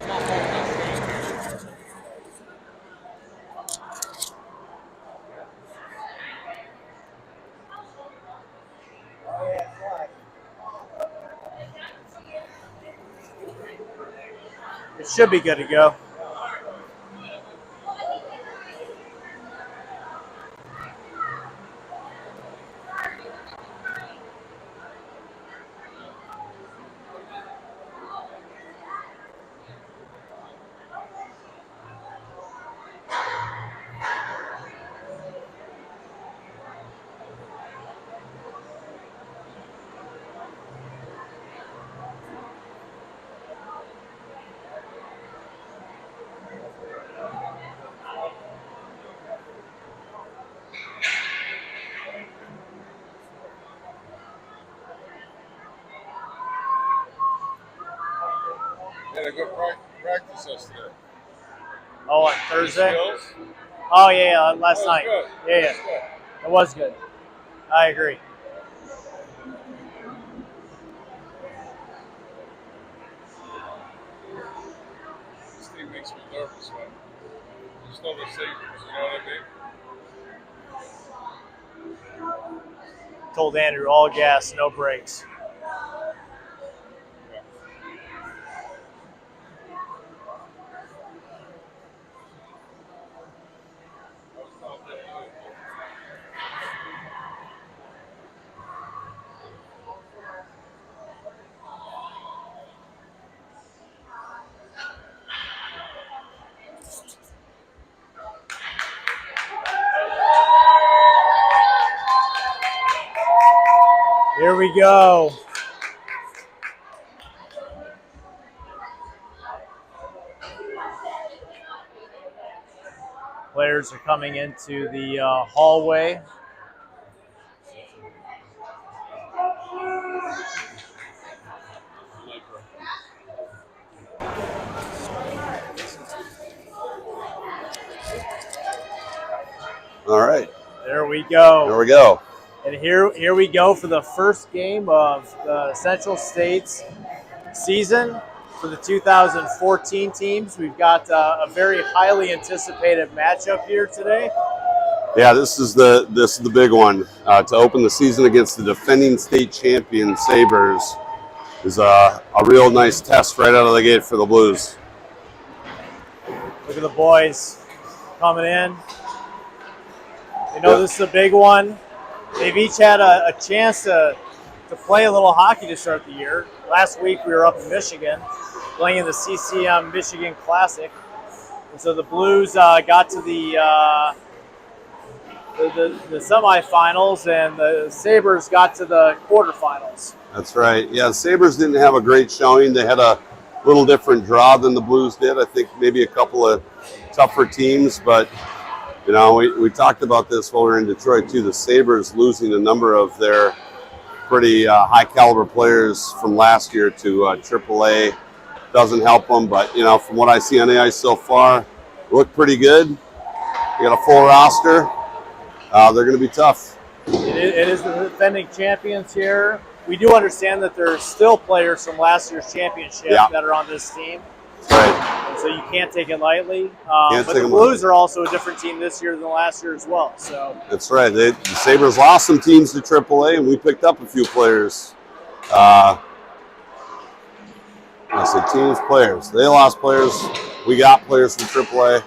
It should be good to go. Had a good practice yesterday. Oh, on Thursday? Skills? Oh, yeah, last night. Good. Yeah, it was good. I agree. This thing makes me nervous, man. Just know the Sabres, you know what I mean? Told Andrew, all gas, no brakes. Here we go. Players are coming into the hallway. All right. There we go. There we go. And here we go for the first game of the Central States season for the 2014 teams. We've got a very highly anticipated matchup here today. Yeah, this is the big one to open the season against the defending state champion Sabres. Is a real nice test right out of the gate for the Blues. Look at the boys coming in. You know, This is a big one. They've each had a chance to play a little hockey to start the year. Last week we were up in Michigan playing in the CCM Michigan Classic. And so the Blues got to the semifinals, and the Sabres got to the quarterfinals. That's right. Yeah, the Sabres didn't have a great showing. They had a little different draw than the Blues did. I think maybe a couple of tougher teams, but you know, we talked about this while we were in Detroit too. The Sabres losing a number of their pretty high caliber players from last year to AAA doesn't help them. But you know, from what I see on the ice so far, look pretty good. You got a full roster. They're going to be tough. It is the defending champions here. We do understand that there's still players from last year's championship that are on this team. Right. And so you can't take it lightly. But the Blues are also a different team this year than last year as well. So that's right. The Sabres lost some teams to AAA, and we picked up a few players. I said teams, players. They lost players. We got players from AAA.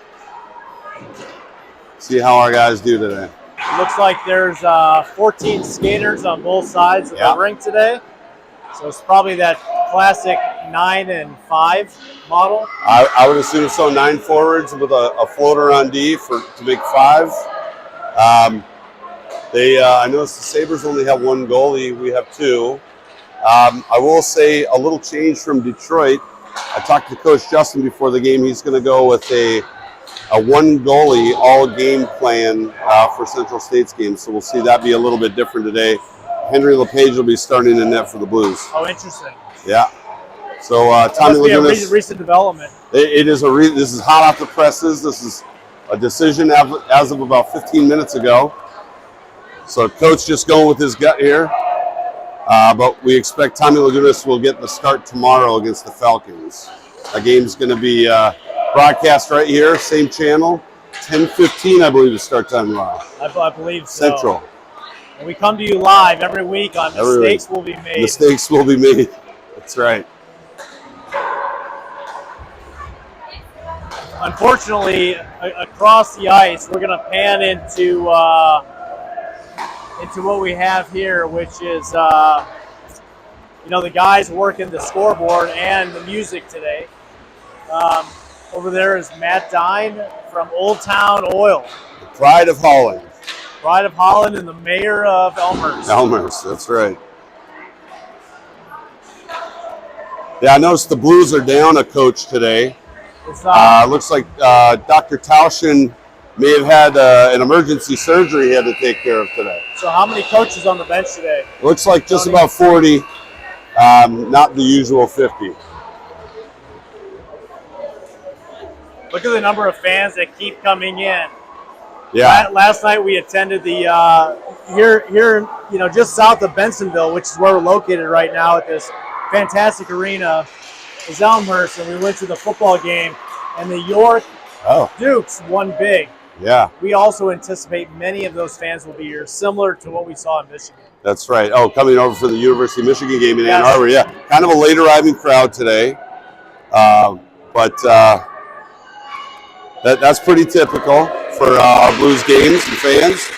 See how our guys do today. It looks like there's 14 skaters on both sides of the rink today. So it's probably that classic 9 and 5 model. I would assume so. 9 forwards with a floater on D to make 5. I noticed the Sabres only have 1 goalie. We have 2. I will say a little change from Detroit. I talked to Coach Justin before the game. He's going to go with a 1 goalie all game plan for Central State's game. So we'll see that be a little bit different today. Henry LePage will be starting in net for the Blues. Oh, interesting. Yeah. So Tommy Lagunas, a recent development. It is this is hot off the presses. This is a decision as of about 15 minutes ago. So Coach just going with his gut here. But we expect Tommy Lagunas will get the start tomorrow against the Falcons. The game's going to be broadcast right here, same channel, 10:15, I believe, is start time live. I believe so. Central. And we come to you live every week on Mistakes Will Be Made. Mistakes will be made. That's right. Unfortunately, across the ice, we're going to pan into what we have here, which is the guys working the scoreboard and the music today. Over there is Matt Dine from Old Town Oil. The Pride of Holland. Pride of Holland and the mayor of Elmhurst. Elmhurst, that's right. Yeah, I noticed the Blues are down a coach today. Looks like Dr. Tauschen may have had an emergency surgery he had to take care of today. So how many coaches on the bench today? Looks like just about 40, not the usual 50. Look at the number of fans that keep coming in. Yeah. Last night we attended the here just south of Bensonville, which is where we're located right now at this fantastic arena, is Elmhurst, and we went to the football game, and the York Dukes won big. Yeah. We also anticipate many of those fans will be here, similar to what we saw in Michigan. That's right. Oh, coming over for the University of Michigan game in Yes. Ann Arbor. Yeah, kind of a late arriving crowd today, but that's pretty typical for our Blues games and fans.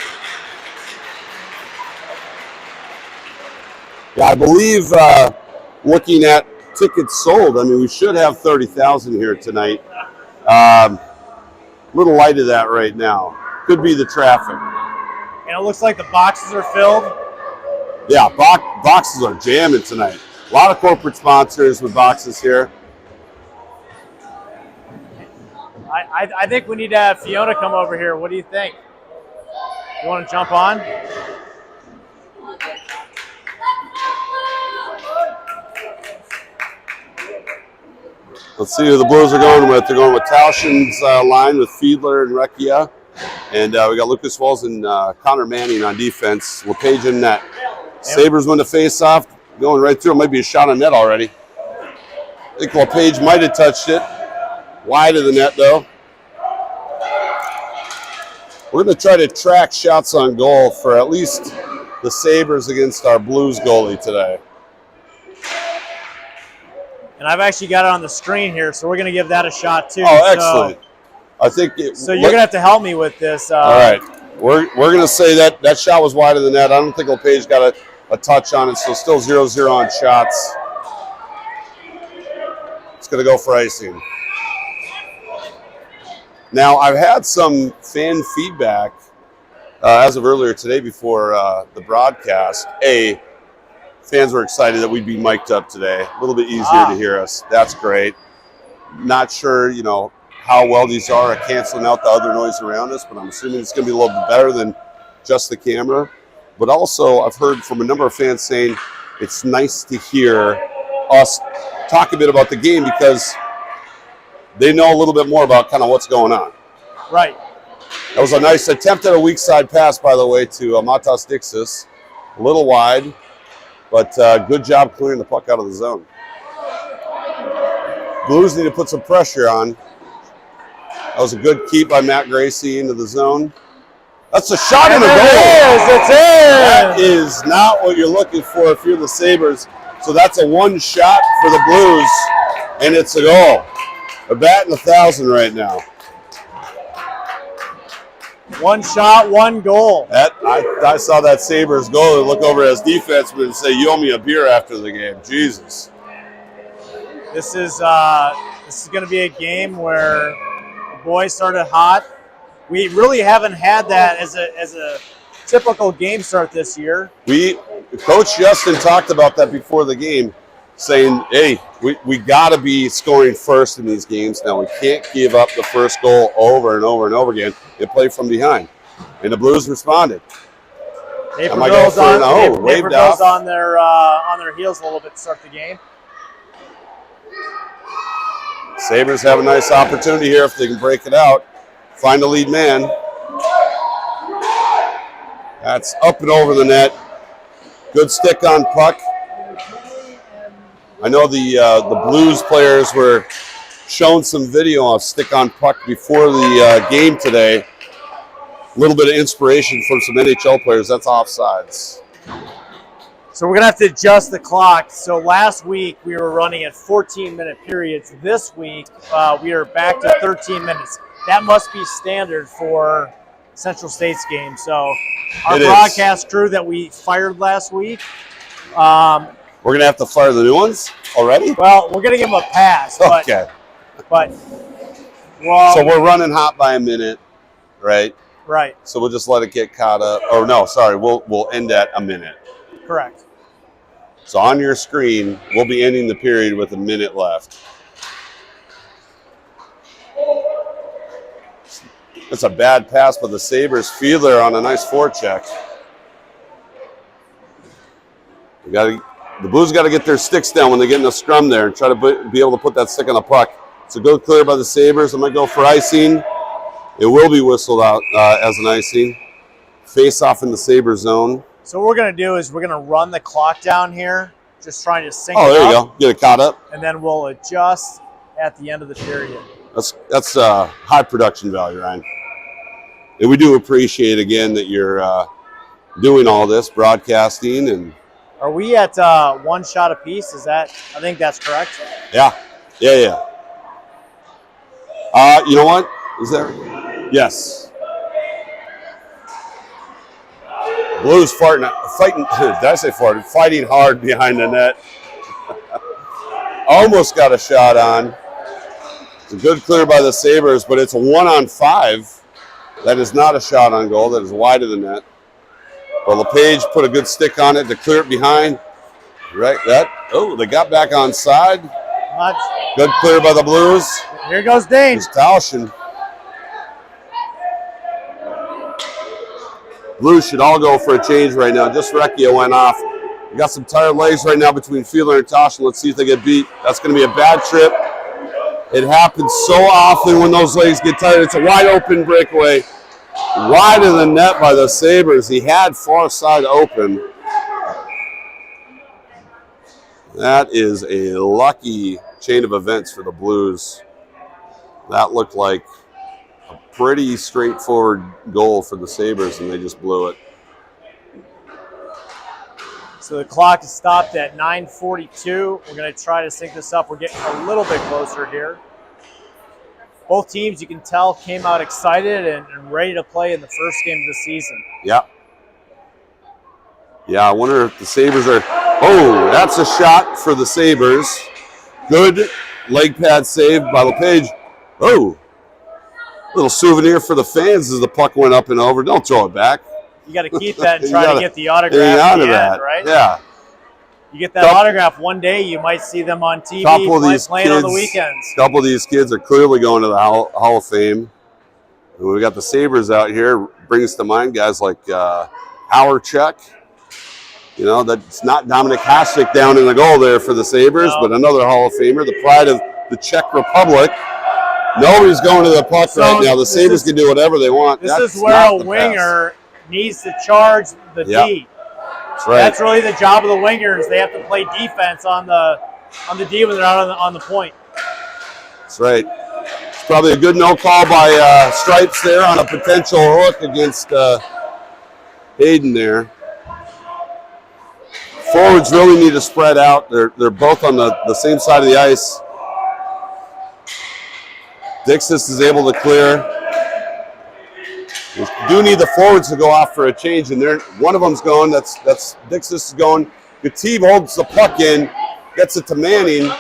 Yeah, I believe looking at tickets sold, I mean, we should have 30,000 here tonight. A little light of that right now. Could be the traffic. And it looks like the boxes are filled. Yeah, boxes are jamming tonight. A lot of corporate sponsors with boxes here. I think we need to have Fiona come over here. What do you think? You want to jump on? Let's see who the Blues are going with. They're going with Tauschen's line with Fiedler and Recchia. And we got Lucas Walls and Connor Manning on defense. LePage in net. Sabres win the face-off. Going right through. It might be a shot on net already. I think LePage might have touched it. Wide of the net, though. We're going to try to track shots on goal for at least the Sabres against our Blues goalie today. And I've actually got it on the screen here, so we're going to give that a shot too. Oh, excellent. I think so you're going to have to help me with this. All right. We're going to say that shot was wide of the net. I don't think LePage got a touch on it, so still 0-0 on shots. It's going to go for icing. Now, I've had some fan feedback as of earlier today before the broadcast. Fans were excited that we'd be mic'd up today. A little bit easier to hear us. That's great. Not sure, how well these are at canceling out the other noise around us, but I'm assuming it's going to be a little bit better than just the camera. But also, I've heard from a number of fans saying it's nice to hear us talk a bit about the game because they know a little bit more about kind of what's going on. Right. That was a nice attempt at a weak side pass, by the way, to Matas Dixis. A little wide, but good job clearing the puck out of the zone. Blues need to put some pressure on. That was a good keep by Matt Gracie into the zone. That's a shot in the goal. It's in. That is not what you're looking for if you're the Sabres. So that's a one shot for the Blues, and it's a goal. They're batting 1,000 right now. One shot, one goal. I saw that Sabres goal look over as defenseman and say, "You owe me a beer after the game." Jesus. This is going to be a game where the boys started hot. We really haven't had that as a typical game start this year. Coach Justin talked about that before the game, saying, "Hey, we got to be scoring first in these games now. We can't give up the first goal over and over and over again and play from behind." And the Blues responded. Naperville's on their heels a little bit to start the game. Sabres have a nice opportunity here if they can break it out. Find a lead man. That's up and over the net. Good stick on puck. I know the Blues players were shown some video of stick on puck before the game today. A little bit of inspiration from some NHL players. That's offsides. So we're going to have to adjust the clock. So last week we were running at 14-minute periods. This week we are back to 13 minutes. That must be standard for Central State's game. So our broadcast crew that we fired last week. We're going to have to fire the new ones already? Well, we're going to give them a pass. Okay. But well, so we're running hot by a minute, right? Right. So we'll just let it get caught up. Or no, sorry, we'll end at a minute. Correct. So on your screen, we'll be ending the period with a minute left. It's a bad pass, but the Sabres Fiedler on a nice forecheck. The Blues got to get their sticks down when they get in a scrum there and try to be able to put that stick on the puck. So go clear by the Sabres. I'm going to go for icing. It will be whistled out as an icing. Face off in the Sabre zone. So what we're going to do is we're going to run the clock down here, just trying to sync it up. Oh, there you go. Get it caught up. And then we'll adjust at the end of the period. That's high production value, Ryan. And we do appreciate, again, that you're doing all this, broadcasting. And are we at one shot apiece? Is that? I think that's correct. Yeah. You know what? Is there? Yes. Blues fighting. Did I say farting? Fighting hard behind the net. Almost got a shot on. It's a good clear by the Sabres, but it's a 1-on-5. That is not a shot on goal. That is wide of the net. Well, LePage put a good stick on it to clear it behind. Right. They got back on side. Good clear by the Blues. Here goes Dane. It's Tauschen. Blues should all go for a change right now. Just Recchia went off. We got some tired legs right now between Fiedler and Tauschen. Let's see if they get beat. That's going to be a bad trip. It happens so often when those legs get tired. It's a wide open breakaway. Wide of the net by the Sabres. He had far side open. That is a lucky chain of events for the Blues. That looked like a pretty straightforward goal for the Sabres, and they just blew it. So the clock is stopped at 9:42. We're going to try to sync this up. We're getting a little bit closer here. Both teams, you can tell, came out excited and ready to play in the first game of the season. Yeah. Yeah, I wonder if the Sabres are... Oh, that's a shot for the Sabres. Good leg pad save by LePage. Oh, little souvenir for the fans as the puck went up and over. Don't throw it back. You got to keep that and try to get the autograph at the end, right? Yeah. You get that autograph one day, you might see them on TV playing on the weekends. A couple of these kids are clearly going to the Hall of Fame. And we got the Sabres out here. Brings to mind guys like Howard-Chuck. You know, that's not Dominic Hasek down in the goal there for the Sabres, but another Hall of Famer, the pride of the Czech Republic. Nobody's going to the puck right now. The Sabres can do whatever they want. This is where a winger needs to charge the D. That's right. That's really the job of the wingers. They have to play defense on the D when they're out on the point. That's right. It's probably a good no call by Stripes there on a potential hook against Hayden there. Forwards really need to spread out. They're both on the same side of the ice. Dixis is able to clear. We do need the forwards to go off for a change, and one of them's going. That's Dixis is going. Gatib holds the puck in, gets it to Manning.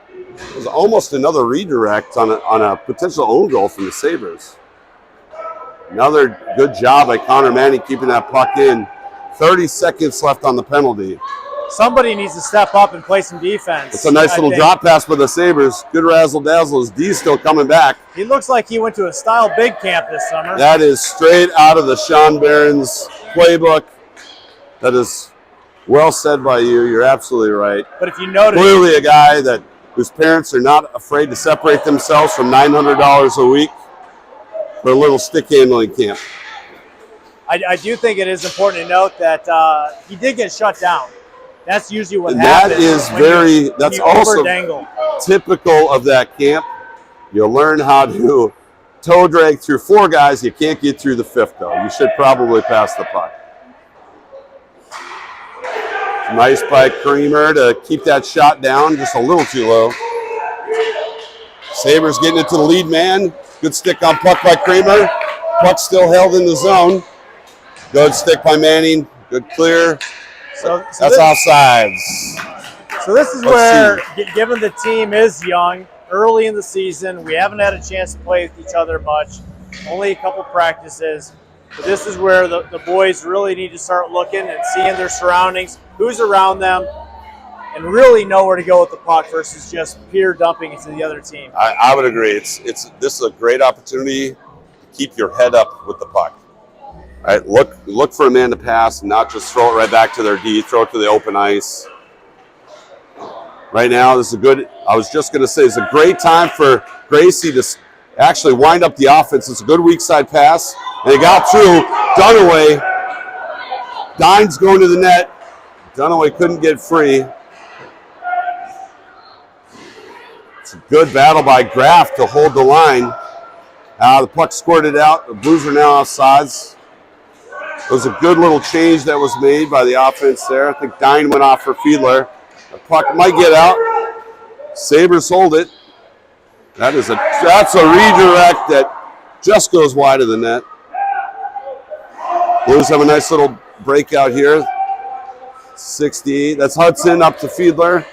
It was almost another redirect on a potential own goal from the Sabres. Another good job by Connor Manning keeping that puck in. 30 seconds left on the penalty. Somebody needs to step up and play some defense. It's a nice little drop pass by the Sabres. Good razzle-dazzle. His D's still coming back. He looks like he went to a style big camp this summer. That is straight out of the Sean Barron's playbook. That is well said by you. You're absolutely right. But if you notice, clearly a guy whose parents are not afraid to separate themselves from $900 a week for a little stick handling camp. I do think it is important to note that he did get shut down. That's usually what And happens. that is that's you also overdangle. typical of that camp. You'll learn how to toe drag through 4 guys. You can't get through the 5th, though. You should probably pass the puck. Nice by Creamer to keep that shot down, just a little too low. Sabres getting it to the lead man. Good stick on puck by Creamer. Puck still held in the zone. Good stick by Manning. Good clear. That's offsides. So this is where, given the team is young, early in the season, we haven't had a chance to play with each other much, only a couple practices. But this is where the boys really need to start looking and seeing their surroundings, who's around them, and really know where to go with the puck versus just peer dumping it to the other team. I would agree. This is a great opportunity to keep your head up with the puck. Right, look for a man to pass and not just throw it right back to their D, throw it to the open ice. Right now, this is I was just going to say, it's a great time for Gracie to actually wind up the offense. It's a good weak side pass, and it got through. Dunaway. Dine's going to the net. Dunaway couldn't get free. It's a good battle by Graff to hold the line. The puck squirted out. The Blues are now offsides. It was a good little change that was made by the offense there. I think Dine went off for Fiedler. The puck might get out. Sabres hold it. That's a redirect that just goes wide of the net. Blues have a nice little breakout here. 68. That's Hudson up to Fiedler.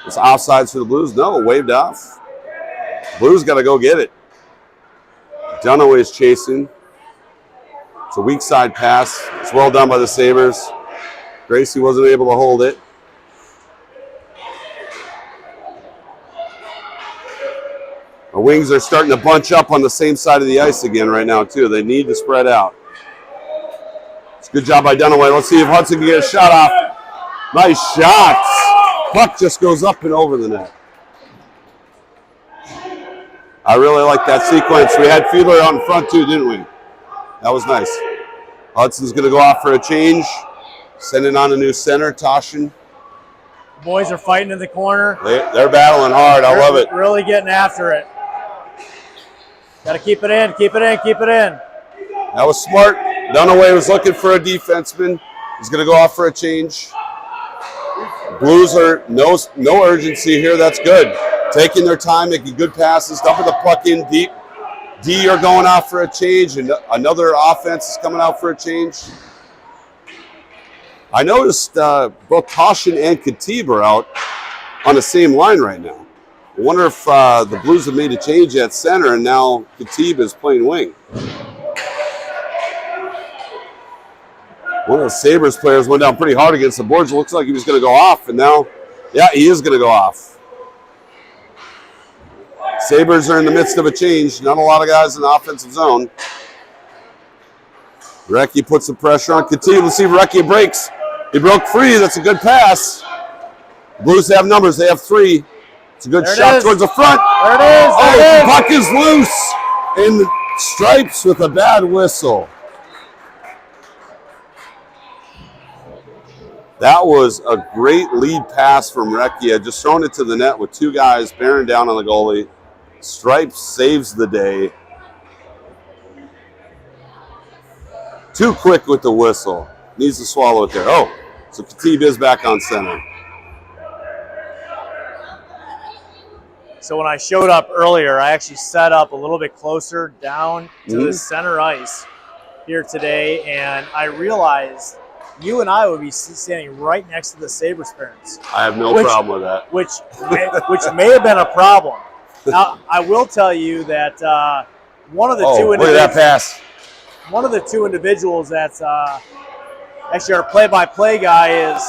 It's offsides for the Blues. No, waved off. Blues got to go get it. Dunaway's chasing. It's a weak side pass. It's well done by the Sabres. Gracie wasn't able to hold it. The Wings are starting to bunch up on the same side of the ice again right now, too. They need to spread out. It's a good job by Dunaway. Let's see if Hudson can get a shot off. Nice shots. Puck just goes up and over the net. I really like that sequence. We had Fiedler out in front, too, didn't we? That was nice. Hudson's going to go off for a change. Sending on a new center, Toshin. The boys are fighting in the corner. They're battling hard. I love it. Really getting after it. Got to keep it in, keep it in, keep it in. That was smart. Dunaway was looking for a defenseman. He's going to go off for a change. Blues are no urgency here. That's good. Taking their time, making good passes, dumping the puck in deep. D are going out for a change, and another offense is coming out for a change. I noticed both Toshin and Khatib are out on the same line right now. I wonder if the Blues have made a change at center, and now Khatib is playing wing. One of the Sabres players went down pretty hard against the boards. It looks like he was going to go off, and now, yeah, he is going to go off. Sabres are in the midst of a change. Not a lot of guys in the offensive zone. Recchi puts the pressure on Khatib. Let's see if Recchi breaks. He broke free. That's a good pass. Blues have numbers. They have 3. It's a good shot towards the front. There it is. The puck is loose. And Stripes with a bad whistle. That was a great lead pass from Recchi. Just throwing it to the net with 2 guys bearing down on the goalie. Stripes saves the day. Too quick with the whistle. Needs to swallow it there. Oh, so Khatib is back on center. So when I showed up earlier, I actually set up a little bit closer down to the center ice here today, and I realized you and I would be standing right next to the Sabres parents. I have no problem with that. Which may have been a problem. Now, I will tell you that one of the two look at that pass. One of the 2 individuals that's actually our play-by-play guy is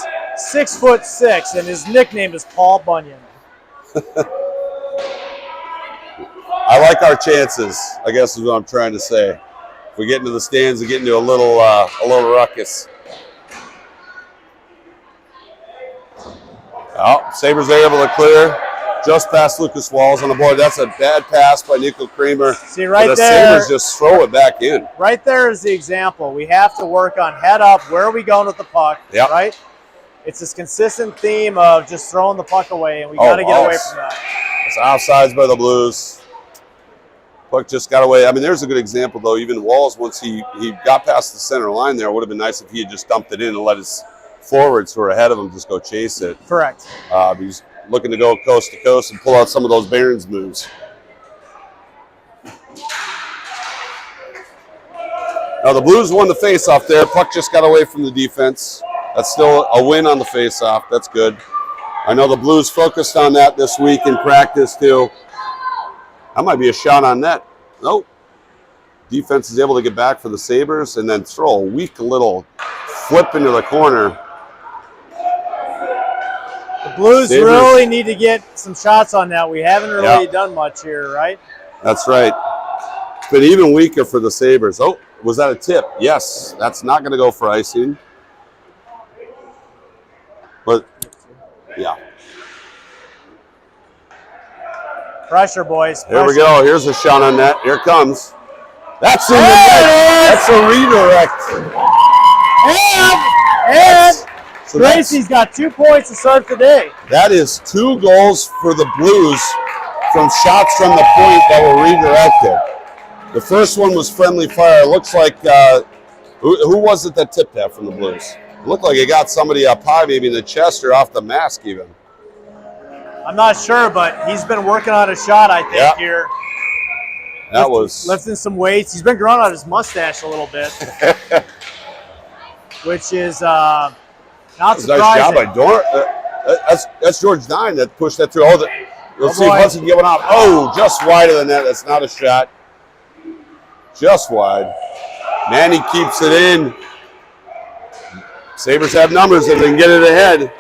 6'6", and his nickname is Paul Bunyan. I like our chances, I guess is what I'm trying to say. If we get into the stands and get into a little ruckus. Oh, Sabres are able to clear just past Lucas Walls on the board. That's a bad pass by Nico Kramer. See, right the there, Sabres just throw it back in. Right there is the example. We have to work on head up. Where are we going with the puck? Yep. Right? it's this consistent theme of just throwing the puck away, and we got to get away from that. It's offsides by the Blues. Puck just got away. I mean, there's a good example, though. Even Walls, once he got past the center line there, it would have been nice if he had just dumped it in and let his forwards who are ahead of him just go chase it. Correct. He's looking to go coast to coast and pull out some of those Barons moves. Now, the Blues won the faceoff there. Puck just got away from the defense. That's still a win on the faceoff. That's good. I know the Blues focused on that this week in practice, too. That might be a shot on net. Nope. Defense is able to get back for the Sabres and then throw a weak little flip into the corner. The Blues really need to get some shots on that. We haven't really done much here, right? That's right. It's been even weaker for the Sabres. Oh, was that a tip? Yes. That's not going to go for icing. But, yeah. Pressure, boys. Pressure. Here we go. Here's a shot on net. Here it comes. That's in the net. That's a redirect. And Gracie's got 2 points to start today. That is 2 goals for the Blues from shots from the point that were redirected. The first one was friendly fire. It looks like, who was it that tipped that from the Blues? It looked like it got somebody up high, maybe in the chest or off the mask even. I'm not sure, but he's been working on a shot, I think, here. That was lifting some weights. He's been growing out his mustache a little bit, which is not surprising. Nice job by Dor. That's George Dine that pushed that through. Let's see if Hudson giving up. Oh, just wide of the net. That's not a shot. Just wide. Manny keeps it in. Sabres have numbers if they can get it ahead.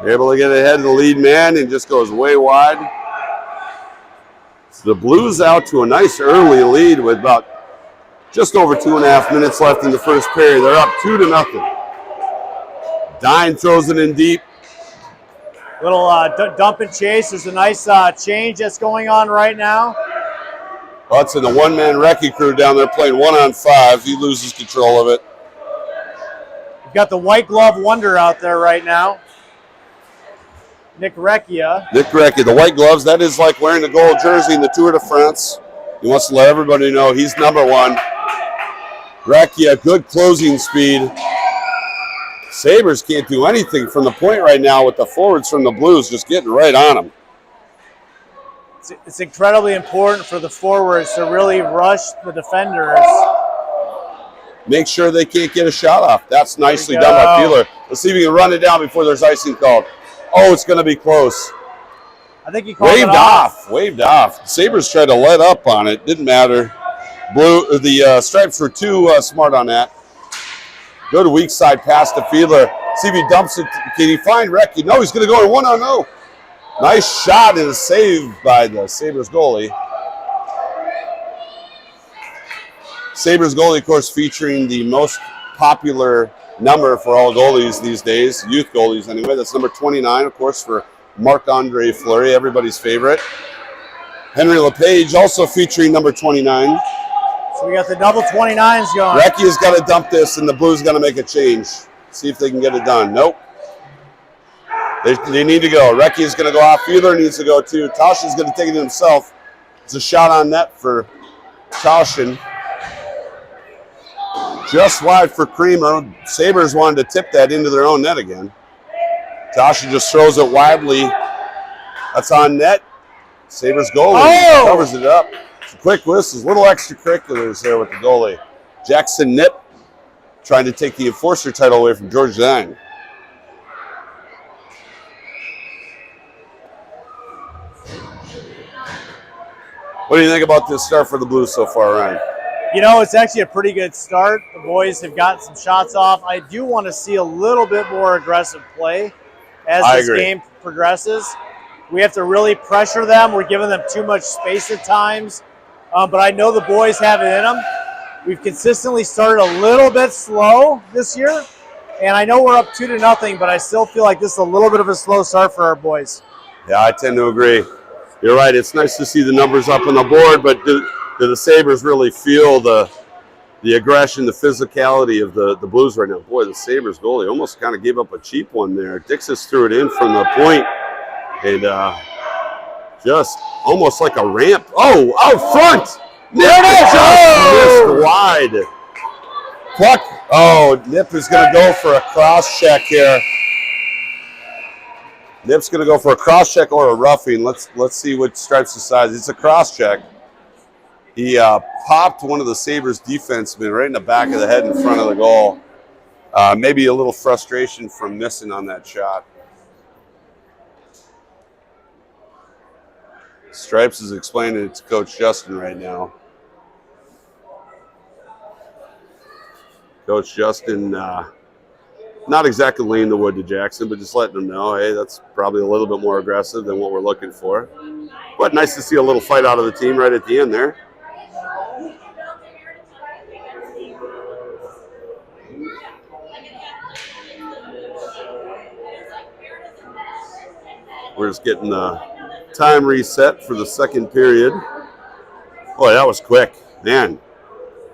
They're able to get ahead of the lead man and just goes way wide. So the Blues out to a nice early lead with about just over 2.5 minutes left in the first period. They're up 2-0. Dine throws it in deep. Little dump and chase. There's a nice change that's going on right now. Hudson, the one-man wrecking crew down there playing 1-on-5. He loses control of it. We've got the white glove wonder out there right now. Nick Recchia. The white gloves, that is like wearing the gold jersey in the Tour de France. He wants to let everybody know he's number one. Recchia, good closing speed. Sabres can't do anything from the point right now with the forwards from the Blues just getting right on them. It's incredibly important for the forwards to really rush the defenders. Make sure they can't get a shot off. That's nicely done by Peeler. Let's see if we can run it down before there's icing called. Oh, it's going to be close. I think he called it off. Waved off. The Sabres tried to let up on it. Didn't matter. The Stripes were too smart on that. Good weak side pass to Fiedler. See if he dumps it. Can he find Recchi? No, he's going to go in 1-on-0. Nice shot and a save by the Sabres goalie. Sabres goalie, of course, featuring the most popular number for all goalies these days, youth goalies anyway. That's number 29, of course, for Marc-Andre Fleury, everybody's favorite. Henry LePage also featuring number 29. So we got the double 29s going. Recchi's got to dump this, and the Blues got to make a change. See if they can get it done. Nope. They need to go. Recchi's going to go off. Fiedler needs to go too. Tauschen's going to take it himself. It's a shot on net for Tauschen. Just wide for Creamer. Sabres wanted to tip that into their own net again. Tauschen just throws it widely. That's on net. Sabres goalie covers it up. Some quick whistles, little extracurriculars there with the goalie. Jackson Nip trying to take the enforcer title away from George Dine. What do you think about this start for the Blues so far, Ryan? You know, it's actually a pretty good start. The boys have gotten some shots off. I do want to see a little bit more aggressive play as this game progresses. We have to really pressure them. We're giving them too much space at times. But I know the boys have it in them. We've consistently started a little bit slow this year. And I know we're up 2-0, but I still feel like this is a little bit of a slow start for our boys. Yeah, I tend to agree. You're right. It's nice to see the numbers up on the board, but do the Sabres really feel the the aggression, the physicality of the Blues right now. Boy, the Sabres goalie almost kind of gave up a cheap one there. Dixis threw it in from the point, and just almost like a ramp. Oh, out front! Nip just missed wide. Puck. Oh, Nip is going to go for a cross check here. Nip's going to go for a cross check or a roughing. Let's see what Stripes decides. It's a cross check. He popped one of the Sabres defensemen right in the back of the head in front of the goal. Maybe a little frustration from missing on that shot. Stripes is explaining it to Coach Justin right now. Coach Justin, not exactly laying the wood to Jackson, but just letting him know, hey, that's probably a little bit more aggressive than what we're looking for. But nice to see a little fight out of the team right at the end there. We're just getting the time reset for the second period. Boy, that was quick. Man,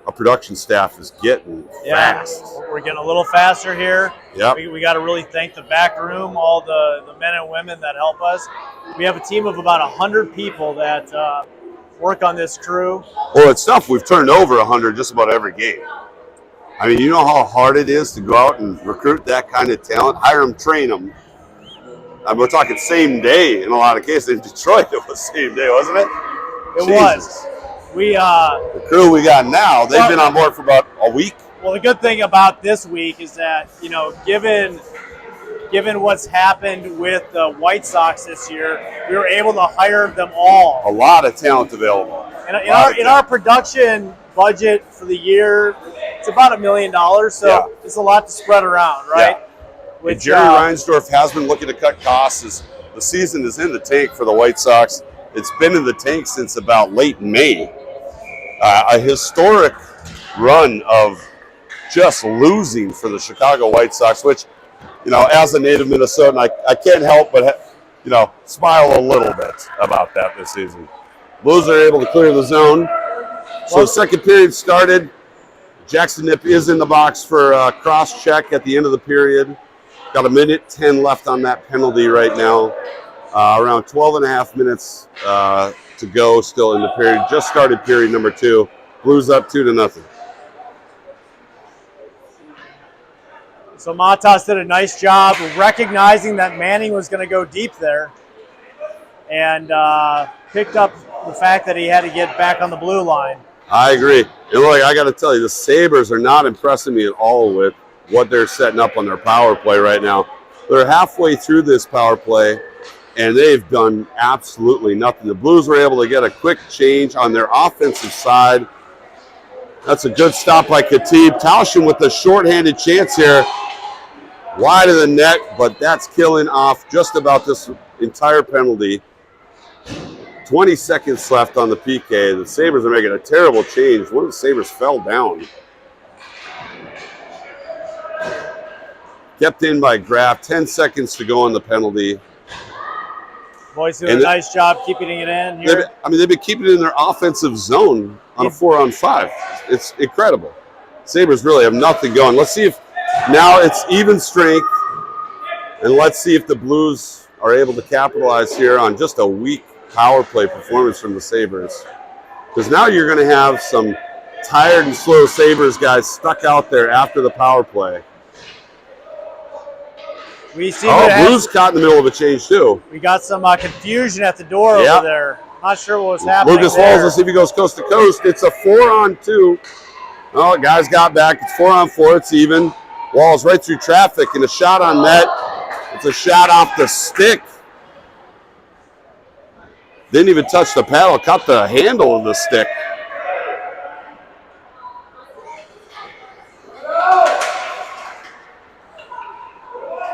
our production staff is getting fast. We're getting a little faster here. Yep. We got to really thank the back room, all the men and women that help us. We have a team of about 100 people that work on this crew. Well, it's tough. We've turned over 100 just about every game. I mean, you know how hard it is to go out and recruit that kind of talent, hire them, train them. I mean, we're talking same day in a lot of cases. In Detroit, it was same day, wasn't it? It was. The crew we got now, they've been on board for about a week. Well, the good thing about this week is that, you know, given what's happened with the White Sox this year, we were able to hire them all. A lot of talent available. In our production budget for the year, it's about $1 million, so it's a lot to spread around, right? Yeah. Which, Jerry Reinsdorf has been looking to cut costs. The season is in the tank for the White Sox. It's been in the tank since about late May. A historic run of just losing for the Chicago White Sox, which, you know, as a native Minnesotan, I can't help but, you know, smile a little bit about that this season. Blues are able to clear the zone. So the second period started. Jackson Nip is in the box for a cross check at the end of the period. Got 1:10 left on that penalty right now. Around 12 and a half minutes to go still in the period. Just started period number 2. Blues up 2-0. So Matas did a nice job of recognizing that Manning was going to go deep there and picked up the fact that he had to get back on the blue line. I agree. And look, I got to tell you, the Sabres are not impressing me at all with what they're setting up on their power play right now. They're halfway through this power play, and they've done absolutely nothing. The Blues were able to get a quick change on their offensive side. That's a good stop by Khatib. Tauschen with a shorthanded chance here. Wide of the net, but that's killing off just about this entire penalty. 20 seconds left on the PK. The Sabres are making a terrible change. One of the Sabres fell down. Kept in by Graff. 10 seconds to go on the penalty. Boys doing a nice job keeping it in here. They've been keeping it in their offensive zone on a 4-on-5. It's incredible. Sabres really have nothing going. Let's see if now it's even strength, and let's see if the Blues are able to capitalize here on just a weak power play performance from the Sabres. Because now you're going to have some tired and slow Sabres guys stuck out there after the power play. Blues caught in the middle of a change too. We got some confusion at the door over there. Not sure what was happening. Lucas Walls, let's see if he goes coast to coast. It's a 4-on-2. Oh, guys got back. It's 4-on-4. It's even. Walls right through traffic and a shot on net. It's a shot off the stick. Didn't even touch the paddle. Caught the handle of the stick.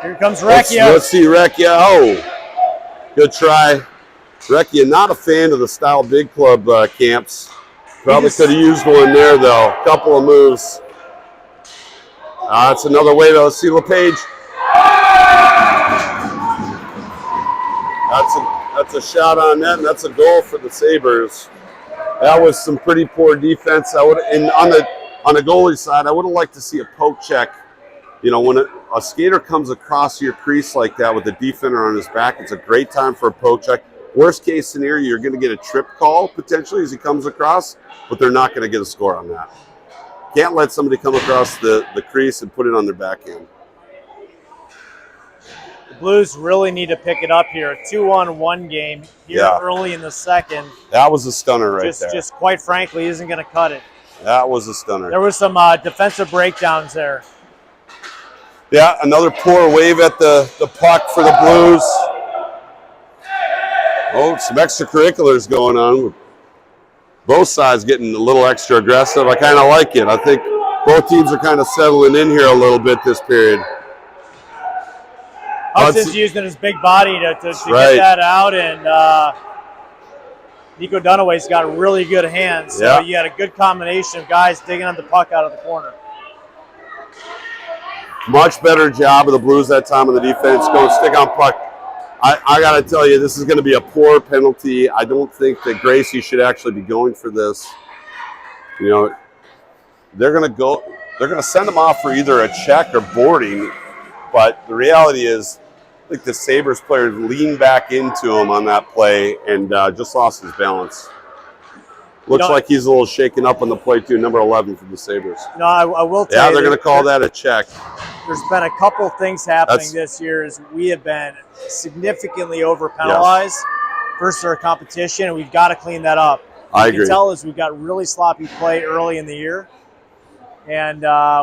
Here comes Recchia. Let's see Recchia. Oh, good try. Recchia, not a fan of the style big club camps. Probably could have used one there, though. Couple of moves. That's another way, though. Let's see LePage. That's a shot on net, and that's a goal for the Sabres. That was some pretty poor defense. And on on the goalie side, I would have liked to see a poke check. You know, when a skater comes across your crease like that with the defender on his back, it's a great time for a poke check. Worst case scenario, you're going to get a trip call potentially as he comes across, but they're not going to get a score on that. Can't let somebody come across the crease and put it on their backhand. The Blues really need to pick it up here. A 2-on-1 game here early in the second. That was a stunner right there. Just quite frankly, isn't going to cut it. That was a stunner. There was some defensive breakdowns there. Yeah, another poor wave at the puck for the Blues. Oh, some extracurriculars going on. Both sides getting a little extra aggressive. I kind of like it. I think both teams are kind of settling in here a little bit this period. Hudson's using his big body to get that out, and Nico Dunaway's got really good hands. So you had a good combination of guys digging on the puck out of the corner. Much better job of the Blues that time on the defense, going stick on puck. I got to tell you, this is going to be a poor penalty. I don't think that Gracie should actually be going for this. You know, they're going to send him off for either a check or boarding, but the reality is, I think the Sabres player leaned back into him on that play and just lost his balance. Looks like he's a little shaken up on the play, too, number 11 for the Sabres. No, I will tell you. Yeah, they're going to call that a check. There's been a couple things happening this year as we have been significantly over-penalized versus our competition, and we've got to clean that up. I agree. You can tell us we've got really sloppy play early in the year, and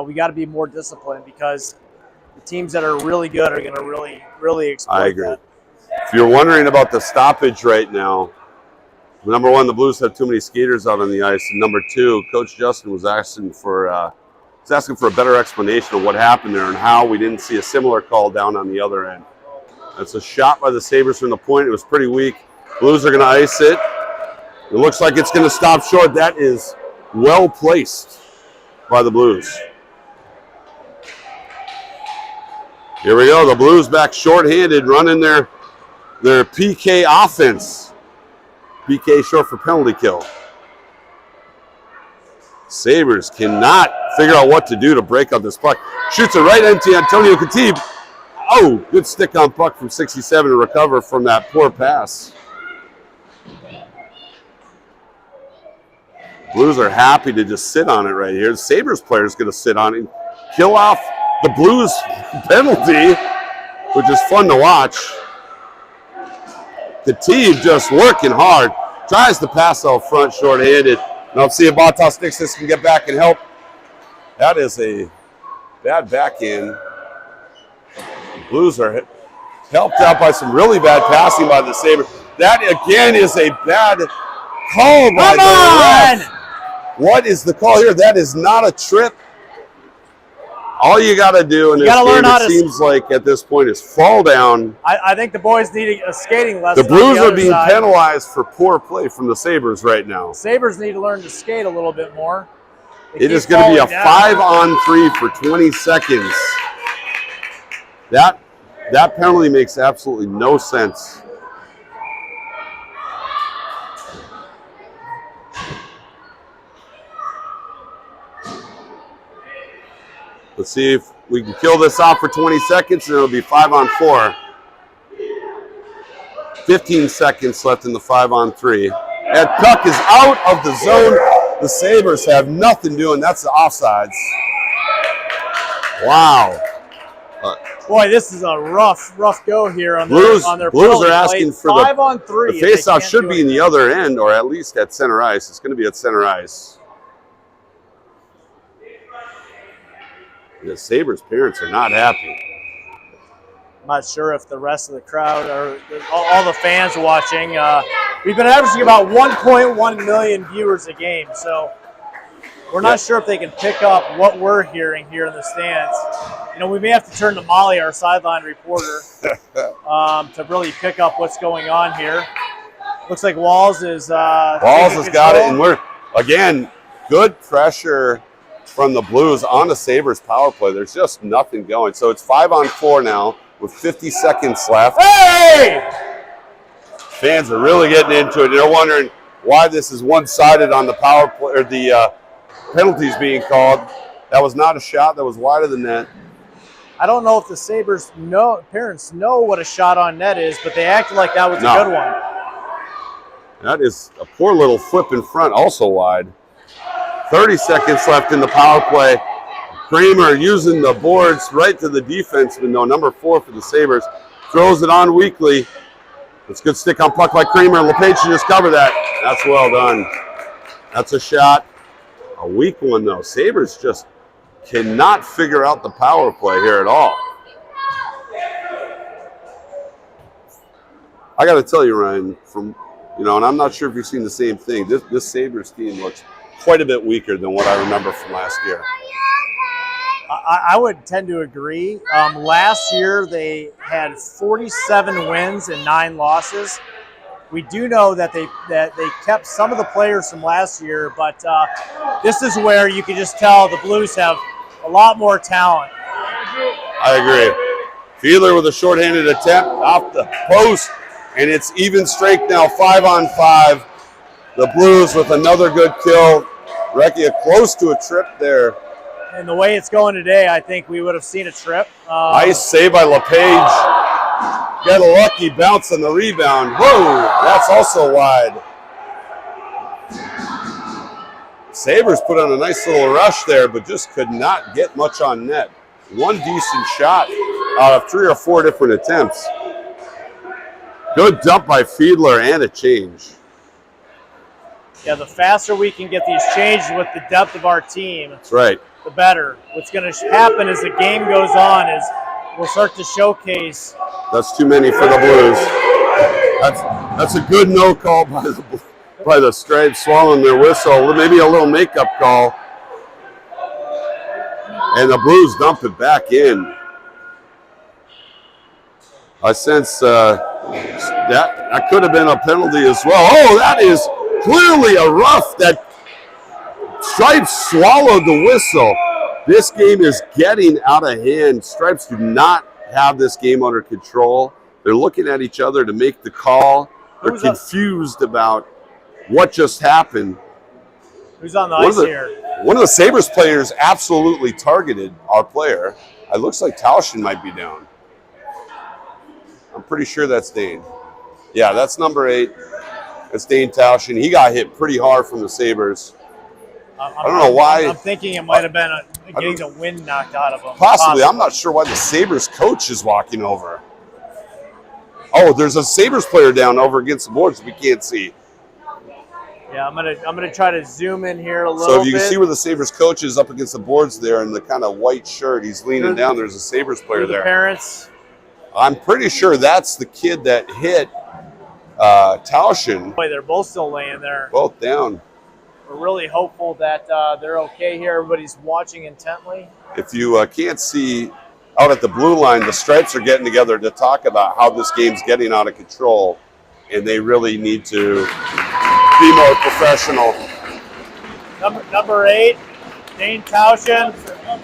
we got to be more disciplined because the teams that are really good are going to really exploit I agree. that. If you're wondering about the stoppage right now, number one, the Blues have too many skaters out on the ice, and number two, Coach Justin was asking for a better explanation of what happened there and how we didn't see a similar call down on the other end. That's a shot by the Sabres from the point. It was pretty weak. Blues are going to ice it. It looks like it's going to stop short. That is well placed by the Blues. Here we go. The Blues back shorthanded, running their PK offense. PK short for penalty kill. Sabres cannot figure out what to do to break up this puck. Shoots it right into Antonio Khatib. Oh, good stick on puck from 67 to recover from that poor pass. Blues are happy to just sit on it right here. The Sabres player is going to sit on it and kill off the Blues penalty, which is fun to watch. Khatib just working hard. Tries to pass out front short-handed. Now see if Batas Nixis can get back and help. That is a bad backhand. Blues are helped out by some really bad passing by the Sabres. That again is a bad call by the ref. What is the call here? That is not a trip. All you got to do in this game, it seems like at this point, is fall down. I think the boys need a skating lesson. The Blues are being penalized for poor play from the Sabres right now. Sabres need to learn to skate a little bit more. It is going to be a 5-on-3 for 20 seconds. That penalty makes absolutely no sense. Let's see if we can kill this off for 20 seconds, and it'll be 5-on-4. 15 seconds left in the 5-on-3. That puck is out of the zone. The Sabres have nothing doing. That's the offsides. Wow. Boy, this is a rough go here on their Blues are asking for 5-on-3. The faceoff should be in the other end, or at least at center ice. It's going to be at center ice. The Sabres parents are not happy. I'm not sure if the rest of the crowd or all the fans watching. We've been averaging about 1.1 million viewers a game, so we're not sure if they can pick up what we're hearing here in the stands. You know, we may have to turn to Molly, our sideline reporter, to really pick up what's going on here. Looks like Walls has got it, and we're again good pressure from the Blues on the Sabres power play. There's just nothing going. So it's 5-on-4 now with 50 seconds left. Hey! Fans are really getting into it. They're wondering why this is one-sided on the power play or the penalties being called. That was not a shot. That was wide of the net. I don't know if the Sabres parents know what a shot on net is, but they acted like that was a good one. That is a poor little flip in front, also wide. 30 seconds left in the power play. Kramer using the boards right to the defenseman, though, number 4 for the Sabres. Throws it on weakly. It's good stick on puck by Kramer. LePage should just cover that. That's well done. That's a shot. A weak one, though. Sabres just cannot figure out the power play here at all. I got to tell you, Ryan, and I'm not sure if you've seen the same thing. This Sabres team looks quite a bit weaker than what I remember from last year. I would tend to agree. Last year they had 47 wins and 9 losses. We do know that they kept some of the players from last year, but this is where you can just tell the Blues have a lot more talent. I agree. Fiedler with a shorthanded attempt off the post, and it's even strength now, 5-on-5. The Blues with another good kill. Recchia close to a trip there. And the way it's going today, I think we would have seen a trip. Nice save by LePage. Got a lucky bounce on the rebound. Whoa, that's also wide. Sabres put on a nice little rush there, but just could not get much on net. One decent shot out of 3 or 4 different attempts. Good dump by Fiedler and a change. Yeah, the faster we can get these changed with the depth of our team, that's right, the better. What's going to happen as the game goes on is we'll start to showcase. That's too many for the Blues. That's a good no call by the Stripes, swallowing their whistle. Maybe a little makeup call. And the Blues dump it back in. I sense that could have been a penalty as well. Oh, that is clearly a rough. That Stripes swallowed the whistle. This game is getting out of hand. Stripes do not have this game under control. They're looking at each other to make the call. They're confused about what just happened. Who's on the ice here? One of the Sabres players absolutely targeted our player. It looks like Tauschen might be down. I'm pretty sure that's Dane. Yeah, that's number 8. That's Dane Tauschen. He got hit pretty hard from the Sabres. I don't know why. I'm thinking it might have been getting the wind knocked out of him. Possibly. I'm not sure why the Sabres coach is walking over. Oh, there's a Sabres player down over against the boards we can't see. Yeah, I'm gonna try to zoom in here a little bit. So if you can see where the Sabres coach is up against the boards there in the kind of white shirt, he's leaning down. There's a Sabres player there. Parents. I'm pretty sure that's the kid that hit Tauschen. Boy, they're both still laying there. Both down. We're really hopeful that they're okay here. Everybody's watching intently. If you can't see out at the blue line, the Stripes are getting together to talk about how this game's getting out of control, and they really need to be more professional. Number 8, Dane Tauschen.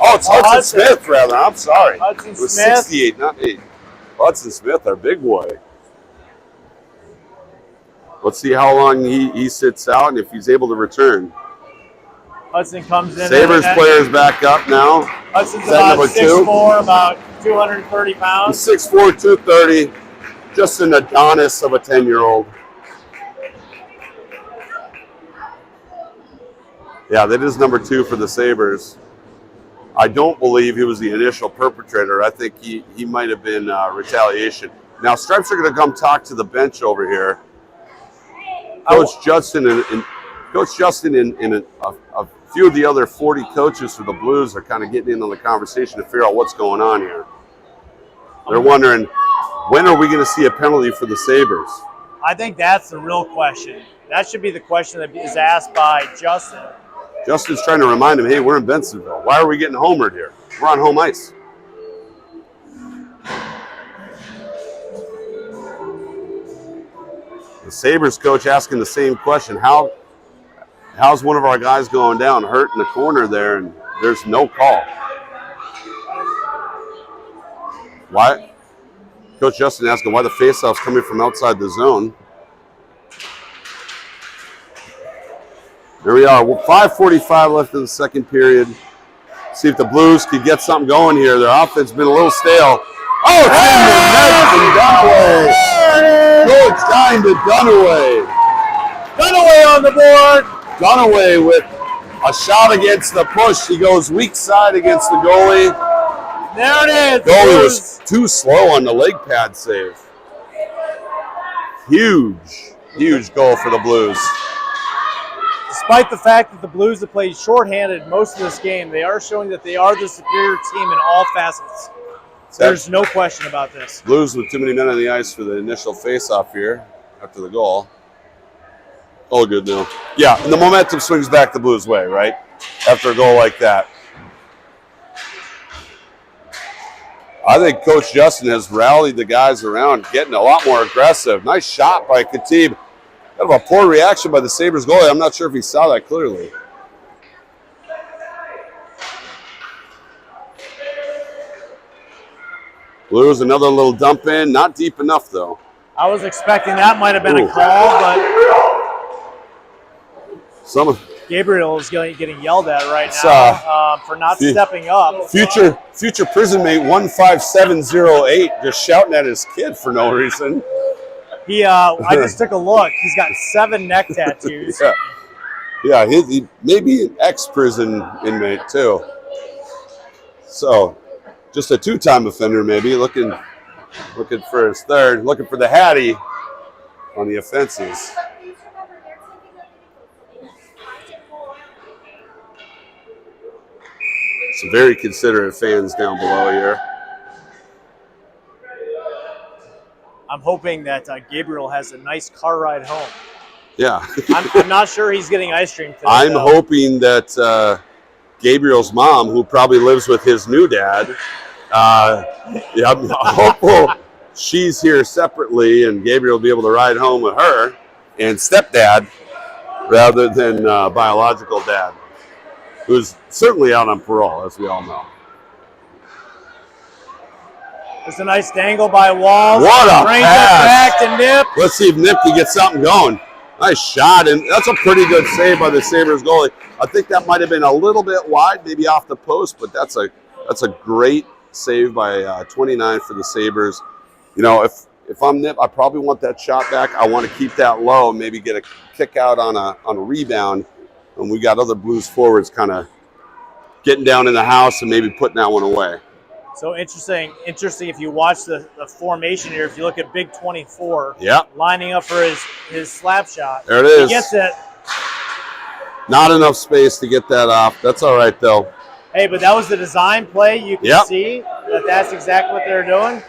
Oh, it's Hudson Smith, rather. I'm sorry. Hudson it was Smith. 68, not 8. Hudson Smith, our big boy. Let's see how long he sits out and if he's able to return. Hudson comes in. Sabres player's back up now. Hudson's about 6'4", about 230 pounds. He's 6'4", 230. Just an Adonis of a 10-year-old. Yeah, that is number 2 for the Sabres. I don't believe he was the initial perpetrator. I think he might have been retaliation. Now, Stripes are going to come talk to the bench over here. Coach Justin and a few of the other 40 coaches for the Blues are kind of getting in on the conversation to figure out what's going on here. They're wondering, when are we going to see a penalty for the Sabres? I think that's the real question. That should be the question that is asked by Justin. Justin's trying to remind him, hey, we're in Bensenville. Why are we getting homered here? We're on home ice. The Sabres coach asking the same question. How's one of our guys going down, hurt in the corner there, and there's no call? Why? Coach Justin asking why the faceoff's coming from outside the zone. There we are. 5:45 left in the second period. See if the Blues can get something going here. Their offense has been a little stale. Oh, it's in the net from Dunaway. Coach Dine to Dunaway. Dunaway on the board. Dunaway with a shot against the push. He goes weak side against the goalie. There it is. Goalie was too slow on the leg pad save. Huge goal for the Blues. Despite the fact that the Blues have played shorthanded most of this game, they are showing that they are the superior team in all facets. There's no question about this. Blues with too many men on the ice for the initial face-off here after the goal. All good now. Yeah, and the momentum swings back the Blues' way, right? After a goal like that. I think Coach Justin has rallied the guys around, getting a lot more aggressive. Nice shot by Khatib. Kind of a poor reaction by the Sabres goalie. I'm not sure if he saw that clearly. Blues, another little dump in. Not deep enough, though. I was expecting that might have been a call, but Gabriel is getting yelled at right now for not stepping up. Future prison mate 15708 just shouting at his kid for no reason. I just took a look. He's got 7 neck tattoos. Yeah, he may be an ex-prison inmate too. So, just a 2-time offender maybe, looking for his third, looking for the Hattie on the offenses. Some very considerate fans down below here. I'm hoping that Gabriel has a nice car ride home. Yeah. I'm not sure he's getting ice cream today. I'm hoping that Gabriel's mom, who probably lives with his new dad, I'm hopeful she's here separately and Gabriel will be able to ride home with her and stepdad rather than biological dad, who's certainly out on parole, as we all know. It's a nice dangle by Walls. What a pass. Back to Nip. Let's see if Nip can get something going. Nice shot, and that's a pretty good save by the Sabres goalie. I think that might have been a little bit wide, maybe off the post, but that's a great save by 29 for the Sabres. You know, if I'm Nip, I probably want that shot back. I want to keep that low, maybe get a kick out on a rebound, and we got other Blues forwards kind of getting down in the house and maybe putting that one away. So interesting if you watch the formation here, if you look at Big 24, lining up for his slap shot. There it is. He gets it. Not enough space to get that off. That's all right, though. Hey, but that was the design play. You can see that's exactly what they're doing.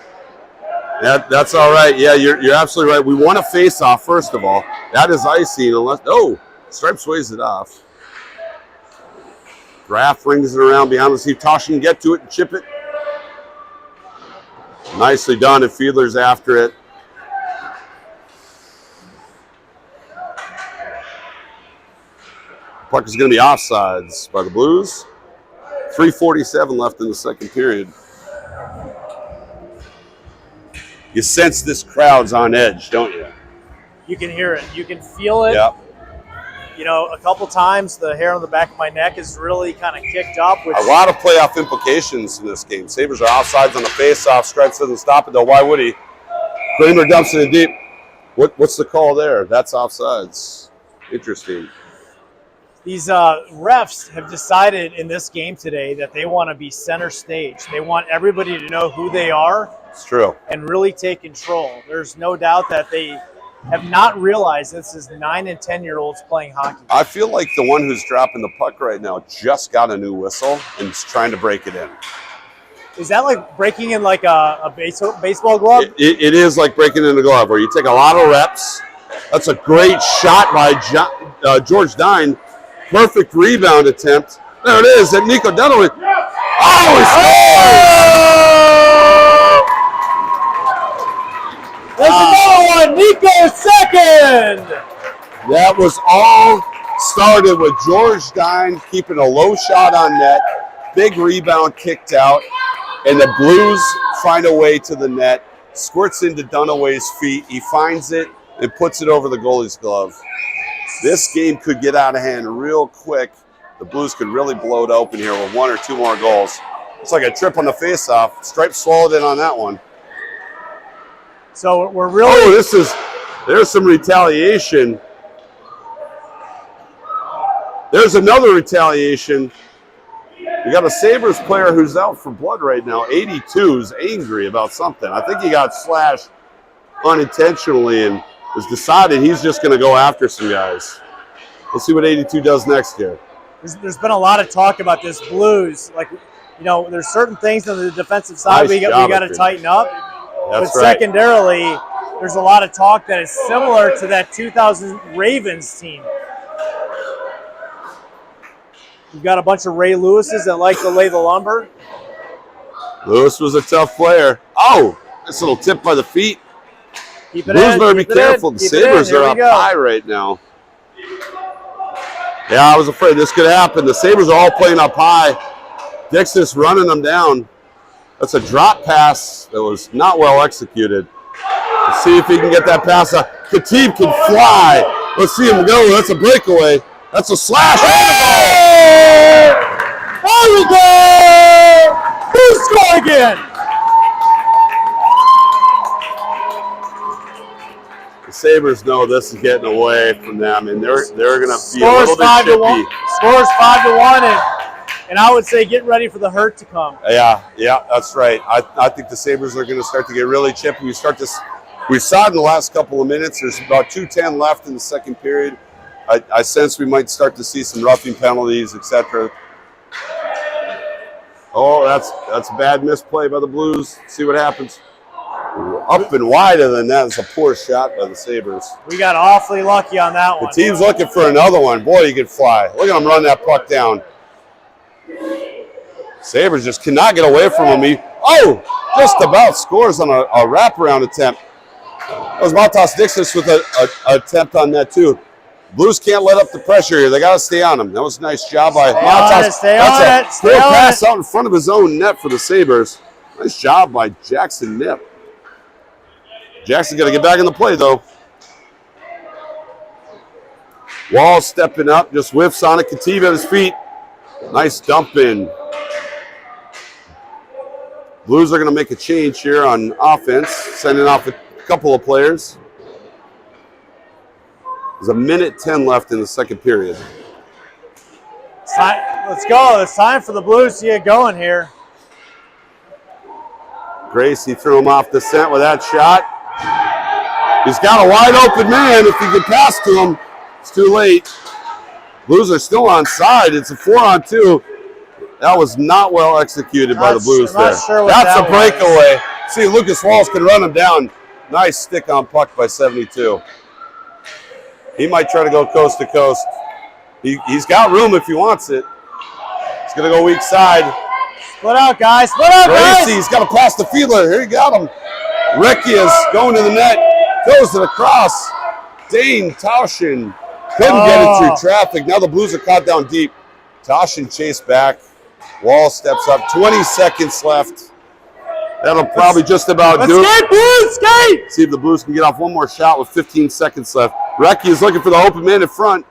That's all right. Yeah, you're absolutely right. We want to face off, first of all. That is icing unless Stripes weighs it off. Graff rings it around behind. Let's see if Tosh can get to it and chip it. Nicely done, and Fiedler's after it. Puck is going to be offsides by the Blues. 3:47 left in the second period. You sense this crowd's on edge, don't you? You can hear it. You can feel it. Yep. You know, a couple times the hair on the back of my neck is really kind of kicked up. A lot of playoff implications in this game. Sabres are offsides on the face-off. Stripes doesn't stop it, though. Why would he? Kramer dumps it in deep. What's the call there? That's offsides. Interesting. These refs have decided in this game today that they want to be center stage. They want everybody to know who they are. It's true. And really take control. There's no doubt that they have not realized this is 9 and 10-year-olds playing hockey. I feel like the one who's dropping the puck right now just got a new whistle and is trying to break it in. Is that like breaking in like a baseball glove? It is like breaking in a glove, where you take a lot of reps. That's a great shot by George Dine. Perfect rebound attempt. There it is, at Nico Dunaway. Oh, he scores! There's another one, Nico's second! That was all started with George Dine keeping a low shot on net, big rebound kicked out, and the Blues find a way to the net, squirts into Dunaway's feet, he finds it and puts it over the goalie's glove. This game could get out of hand real quick. The Blues could really blow it open here with 1 or 2 more goals. It's like a trip on the faceoff. Stripes swallowed in on that one. So we're really. Oh, there's some retaliation. There's another retaliation. We got a Sabres player who's out for blood right now. 82's angry about something. I think he got slashed unintentionally and has decided he's just going to go after some guys. We'll see what 82 does next here. There's been a lot of talk about this Blues. Like, you know, there's certain things on the defensive side we got to tighten up. That's but right. Secondarily, there's a lot of talk that is similar to that 2000 Ravens team. You've got a bunch of Ray Lewises that like to lay the lumber. Lewis was a tough player. Oh, this little tip by the feet. Keep it Blues in. better be careful. The Sabres are up high right now. Yeah, I was afraid this could happen. The Sabres are all playing up high. Dixon's running them down. That's a drop pass that was not well executed. Let's see if he can get that pass out. Khatib can fly. Let's see him go. That's a breakaway. That's a slash. There we go! Who's score again? The Sabres know this is getting away from them, and they're going to be a Scores little bit 5-1. chippy. Scores 5-1, and I would say get ready for the hurt to come. Yeah, that's right. I think the Sabres are going to start to get really chippy. We saw it in the last couple of minutes. There's about 2:10 left in the second period. I sense we might start to see some roughing penalties, etc. Oh, that's a bad misplay by the Blues. See what happens. Up and wider than that. It's a poor shot by the Sabres. We got awfully lucky on that one. The team's looking for another one. Boy, he could fly. Look at him run that puck down. Sabres just cannot get away from him. Just about scores on a wraparound attempt. That was Maltas Dixis with an attempt on that too. Blues can't let up the pressure here. They got to stay on him. That was a nice job by Maltas. Stay on it. Full pass out in front of his own net for the Sabres. Nice job by Jackson Nip. Jackson got to get back in the play, though. Wall stepping up, just whiffs on it. Khatib at his feet. Nice dump in. Blues are going to make a change here on offense, sending off a couple of players. There's 1:10 left in the second period. Let's go. It's time for the Blues to get going here. Gracie threw him off the scent with that shot. He's got a wide open man. If he could pass to him, it's too late. Blues are still on side. It's a 4-on-2. That was not well executed by the Blues there. Sure that's a breakaway. See, Lucas Walls can run him down. Nice stick on puck by 72. He might try to go coast to coast. He's got room if he wants it. He's going to go weak side. Split out, guys. Split out, guys. He's got to pass the fielder. Here he got him. Ricky is going to the net. Goes to the cross. Dane Tauschen couldn't get it through traffic. Now the Blues are caught down deep. Tauschen chased back. Wall steps up. 20 seconds left. That'll probably just about do it. Skate, Blues, skate! See if the Blues can get off one more shot with 15 seconds left. Recchi is looking for the open man in front.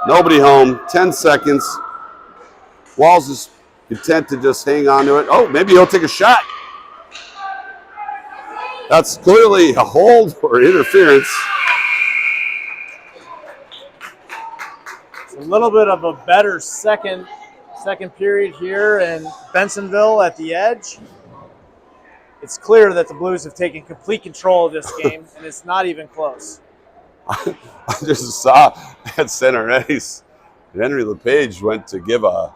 Nobody home. 10 seconds. Walls is content to just hang on to it. Oh, maybe he'll take a shot. That's clearly a hold or interference. It's a little bit of a better second period here in Bensonville at the edge. It's clear that the Blues have taken complete control of this game, and it's not even close. I just saw at center ice, Henry LePage went to give a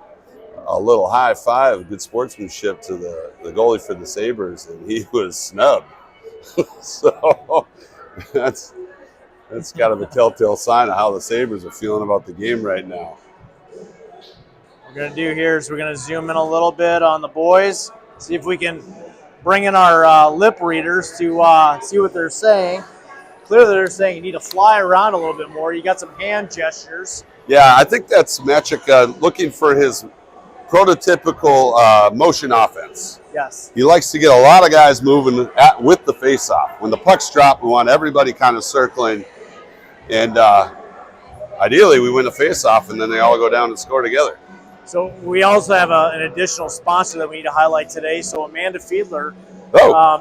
little high five, good sportsmanship to the goalie for the Sabres, and he was snubbed. So that's kind of a telltale sign of how the Sabres are feeling about the game right now. What we're going to do here is we're going to zoom in a little bit on the boys, see if we can bring in our lip readers to see what they're saying. Clearly they're saying you need to fly around a little bit more. You got some hand gestures. Yeah, I think that's Machik looking for his prototypical motion offense. Yes. He likes to get a lot of guys moving with the faceoff. When the pucks drop, we want everybody kind of circling. And ideally we win a face-off and then they all go down and score together. So we also have an additional sponsor that we need to highlight today. So Amanda Fiedler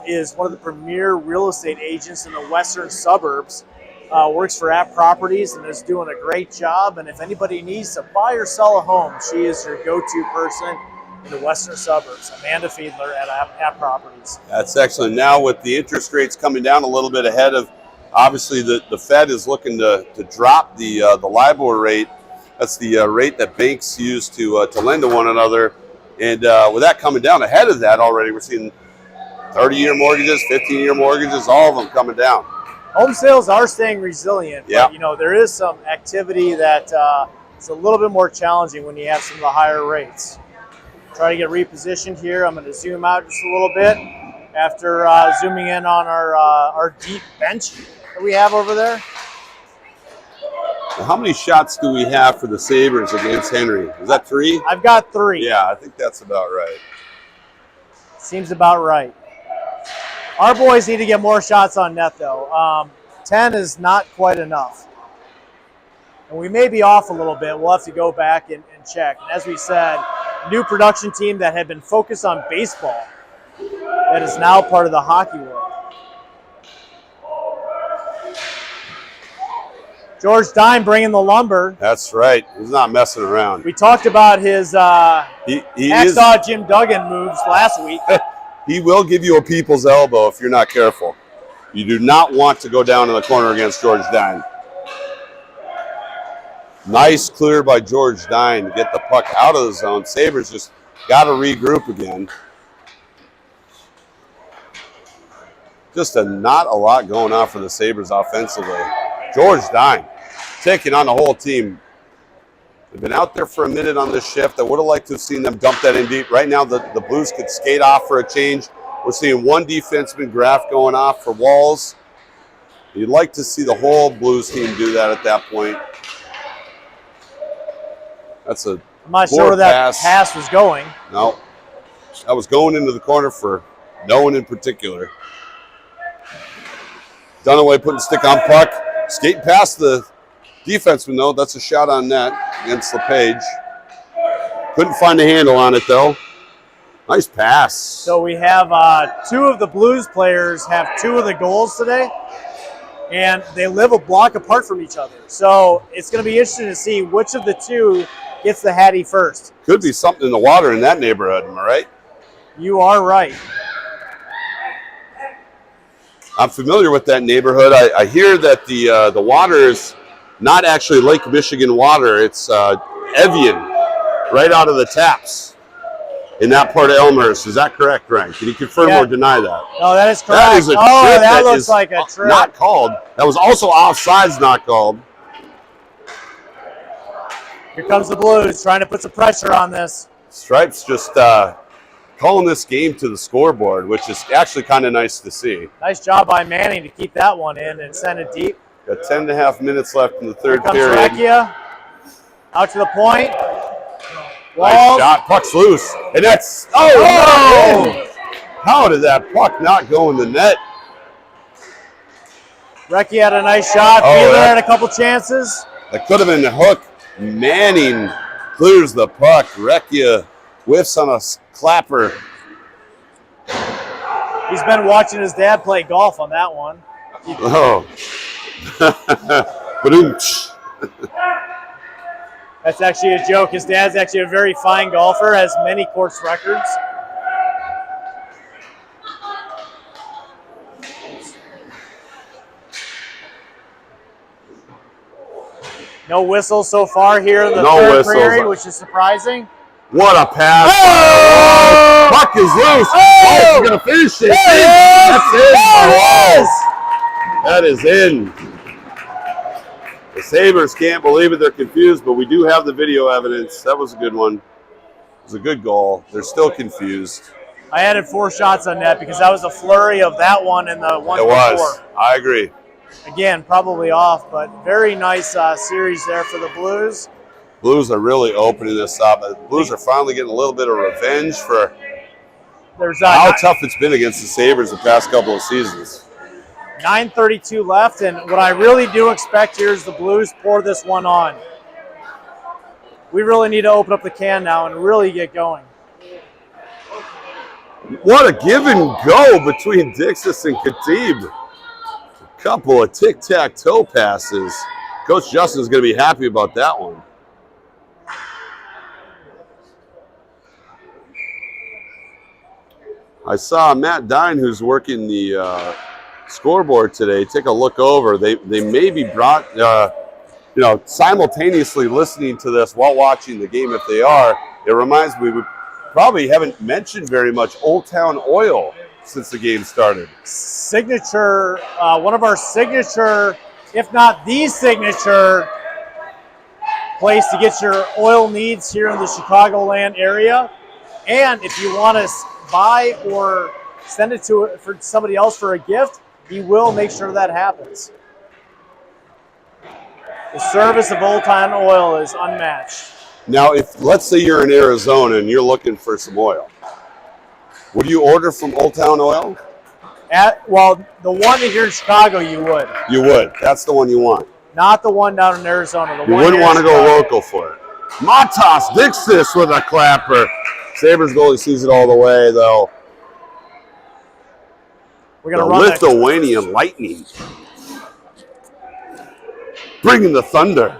is one of the premier real estate agents in the western suburbs. Works for App Properties and is doing a great job. And if anybody needs to buy or sell a home, she is your go-to person in the western suburbs. Amanda Fiedler at App Properties. That's excellent. Now with the interest rates coming down a little bit ahead of, obviously the Fed is looking to drop the LIBOR rate. That's the rate that banks use to lend to one another. And with that coming down ahead of that already, we're seeing 30-year mortgages, 15-year mortgages, all of them coming down. Home sales are staying resilient, yeah. But, you know, there is some activity that is a little bit more challenging when you have some of the higher rates. Try to get repositioned here. I'm going to zoom out just a little bit after zooming in on our deep bench that we have over there. How many shots do we have for the Sabres against Henry? Is that 3? I've got 3. Yeah, I think that's about right. Seems about right. Our boys need to get more shots on net, though. 10 is not quite enough. And we may be off a little bit. We'll have to go back and check. And as we said, new production team that had been focused on baseball that is now part of the hockey world. George Dime bringing the lumber. That's right. He's not messing around. We talked about his hacksaw Jim Duggan moves last week. He will give you a people's elbow if you're not careful. You do not want to go down in the corner against George Dine. Nice clear by George Dine to get the puck out of the zone. Sabres just got to regroup again. Just not a lot going on for the Sabres offensively. George Dine taking on the whole team. They've been out there for a minute on this shift. I would have liked to have seen them dump that in deep. Right now, the Blues could skate off for a change. We're seeing one defenseman, Graf, going off for Walls. You'd like to see the whole Blues team do that at that point. That's a I'm not sure where that pass was going. No. That was going into the corner for no one in particular. Dunaway putting stick on puck. Skating past the defenseman, though. That's a shot on net against LePage. Couldn't find a handle on it, though. Nice pass. So we have 2 of the Blues players have 2 of the goals today, and they live a block apart from each other. So it's going to be interesting to see which of the 2 gets the Hattie first. Could be something in the water in that neighborhood, am I right? You are right. I'm familiar with that neighborhood. I hear that the water is not actually Lake Michigan water. It's Evian, right out of the taps in that part of Elmhurst. Is that correct, Ryan? Can you confirm or deny that? No, that is correct. That is a trip that looks like a trip. Not called. That was also offsides, not called. Here comes the Blues trying to put some pressure on this. Stripes just calling this game to the scoreboard, which is actually kind of nice to see. Nice job by Manning to keep that one in and send it deep. Got 10.5 minutes left in the third Here period. comes Recchia. Out to the point. Nice shot. Puck's loose. And that's... Oh! No! How did that puck not go in the net? Recchia had a nice shot. Fiedler had a couple chances. That could have been the hook. Manning clears the puck. Recchia whiffs on a clapper. He's been watching his dad play golf on that one. Oh. That's actually a joke. His dad's actually a very fine golfer, has many course records. No whistles so far here in the third period, which is surprising. What a pass. Oh! Puck is loose. Oh! He's going to finish it. That's in. That is in. The Sabres can't believe it. They're confused, but we do have the video evidence. That was a good one. It was a good goal. They're still confused. I added 4 shots on net because that was a flurry of that one and the one before. It was. I agree. Again, probably off, but very nice series there for the Blues. Blues are really opening this up. The Blues are finally getting a little bit of revenge for how tough it's been against the Sabres the past couple of seasons. 9:32 left, and what I really do expect here is the Blues pour this one on. We really need to open up the can now and really get going. What a give and go between Dixis and Khatib. A couple of tic-tac-toe passes. Coach Justin's going to be happy about that one. I saw Matt Dine, who's working the scoreboard today, take a look over. They maybe brought, simultaneously listening to this while watching the game. If they are, it reminds me we probably haven't mentioned very much Old Town Oil since the game started. Signature, one of our signature, if not the signature place to get your oil needs here in the Chicagoland area. And if you want to buy or send it for somebody else for a gift, he will make sure that happens. The service of Old Town Oil is unmatched. Now, if let's say you're in Arizona and you're looking for some oil, would you order from Old Town Oil? The one here in Chicago, you would. You would. That's the one you want. Not the one down in Arizona. You wouldn't want to go local for it. Matas Dixis with a clapper. Sabres goalie sees it all the way, though. We're going to run that. Lithuanian Lightning. Bringing the thunder.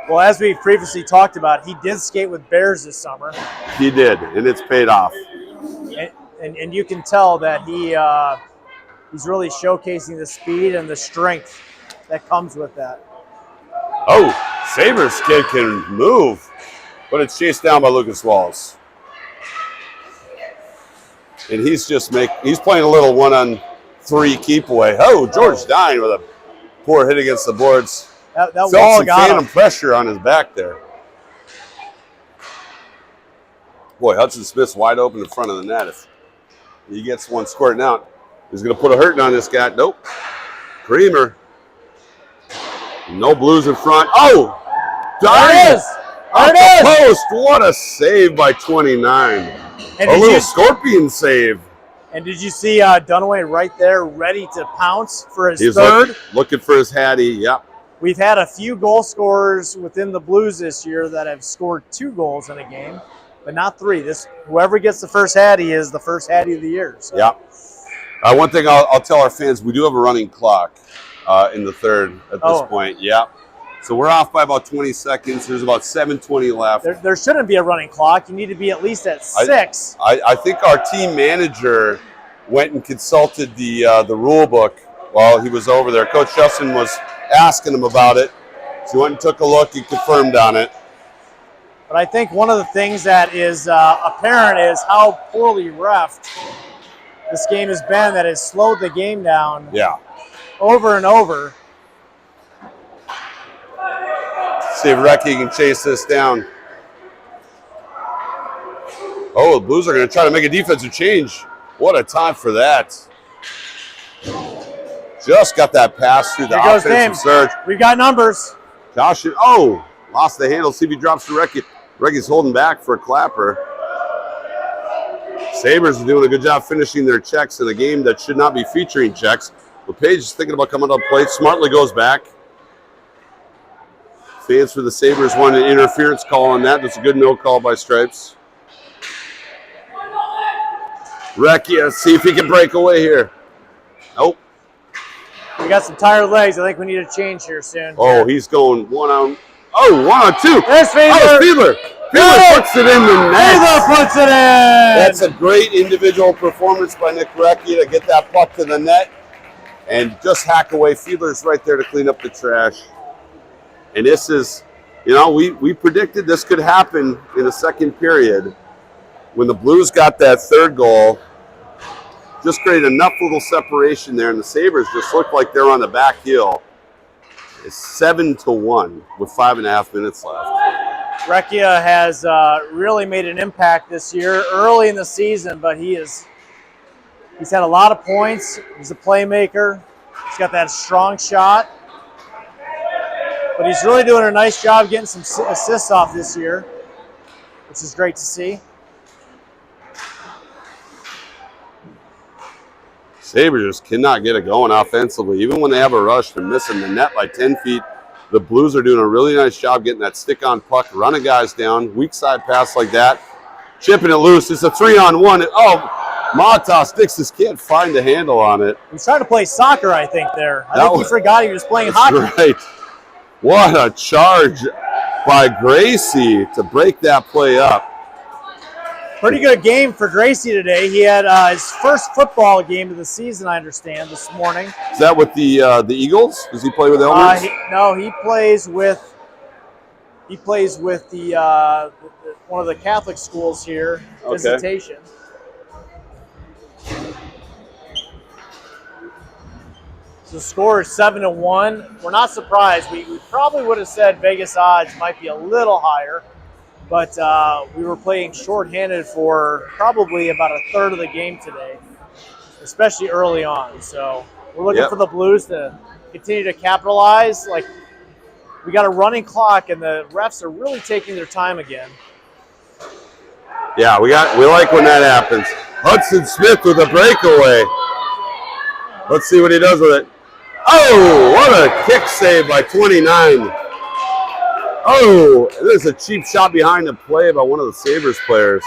Well, as we previously talked about, he did skate with Bears this summer. He did, and it's paid off. And you can tell that he's really showcasing the speed and the strength that comes with that. Oh, Sabres kid can move, but it's chased down by Lucas Walls. And he's playing a little 1-on-3 keep away. Oh, George Dine with a poor hit against the boards. That Felt wall some got phantom him. pressure on his back there. Boy, Hudson Smith's wide open in front of the net. If he gets one squirting out, he's going to put a hurting on this guy. Nope. Creamer. No Blues in front. Oh! There it is! Off the post. What a save by 29. And a little scorpion save. And did you see Dunaway right there ready to pounce for his third? Looking for his hattie, yep. We've had a few goal scorers within the Blues this year that have scored 2 goals in a game, but not 3. Whoever gets the first hattie is the first hattie of the year. So. Yeah. One thing I'll tell our fans, we do have a running clock in the third at this point. Yeah. So we're off by about 20 seconds. There's about 7:20 left. There shouldn't be a running clock. You need to be at least at 6. I think our team manager went and consulted the rule book while he was over there. Coach Justin was asking him about it. So he went and took a look. He confirmed on it. But I think one of the things that is apparent is how poorly refed this game has been, that has slowed the game down over and over. See if Recchi can chase this down. Oh, the Blues are going to try to make a defensive change. What a time for that. Just got that pass through the offensive surge. We've got numbers. Josh, lost the handle. See if he drops to Recchi. Recchi's holding back for a clapper. Sabres are doing a good job finishing their checks in a game that should not be featuring checks. LePage is thinking about coming up plate. Smartly goes back. Fans for the Sabres want an interference call on that. That's a good no call by Stripes. Recchi, let's see if he can break away here. Nope. We got some tired legs. I think we need a change here soon. Oh, he's going 1-on. Oh, 1-on-2. There's Fiedler. Oh, Fiedler. Fiedler puts it in the net. Fiedler puts it in. That's a great individual performance by Nick Recchi to get that puck to the net and just hack away. Fiedler's right there to clean up the trash. And this is, we predicted this could happen in the second period. When the Blues got that third goal, just created enough little separation there, and the Sabres just looked like they're on the back heel. It's 7-1 with 5.5 minutes left. Recchia has really made an impact this year, early in the season, but he's had a lot of points. He's a playmaker. He's got that strong shot. But he's really doing a nice job getting some assists off this year, which is great to see. Sabres cannot get it going offensively. Even when they have a rush, they're missing the net by 10 feet. The Blues are doing a really nice job getting that stick-on puck, running guys down, weak side pass like that, chipping it loose. It's a 3-on-1. Oh, Mata sticks his can't find the handle on it. He was trying to play soccer, I think, there. I think he forgot he was playing hockey. That's right. What a charge by Gracie to break that play up. Pretty good game for Gracie today. He had his first football game of the season, I understand, this morning. Is that with the Eagles? Does he play with Elmer's? No, he plays with the one of the Catholic schools here, Visitation. So the score is 7-1. We're not surprised. We probably would have said Vegas odds might be a little higher. But we were playing shorthanded for probably about a third of the game today, especially early on. So we're looking for the Blues to continue to capitalize. Like, we got a running clock, and the refs are really taking their time again. Yeah, we like when that happens. Hudson Smith with a breakaway. Let's see what he does with it. Oh, what a kick save by 29. Oh, there's a cheap shot behind the play by one of the Sabres players.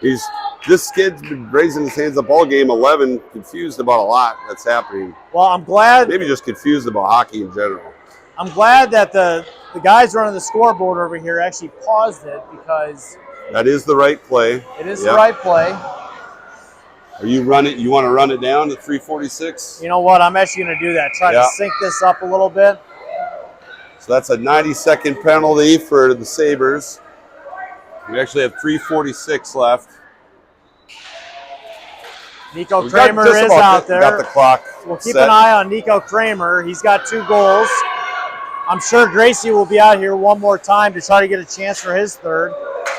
This kid's been raising his hands up all game 11, confused about a lot that's happening. Well, I'm glad. Maybe just confused about hockey in general. I'm glad that the guys running the scoreboard over here actually paused it, because that is the right play. It is the right play. Are you you want to run it down to 3:46? You know what? I'm actually going to do that. Try to sync this up a little bit. So that's a 90-second penalty for the Sabres. We actually have 3:46 left. Nico Kramer is out there. Got the clock. We'll keep an eye on Nico Kramer. He's got 2 goals. I'm sure Gracie will be out here one more time to try to get a chance for his third.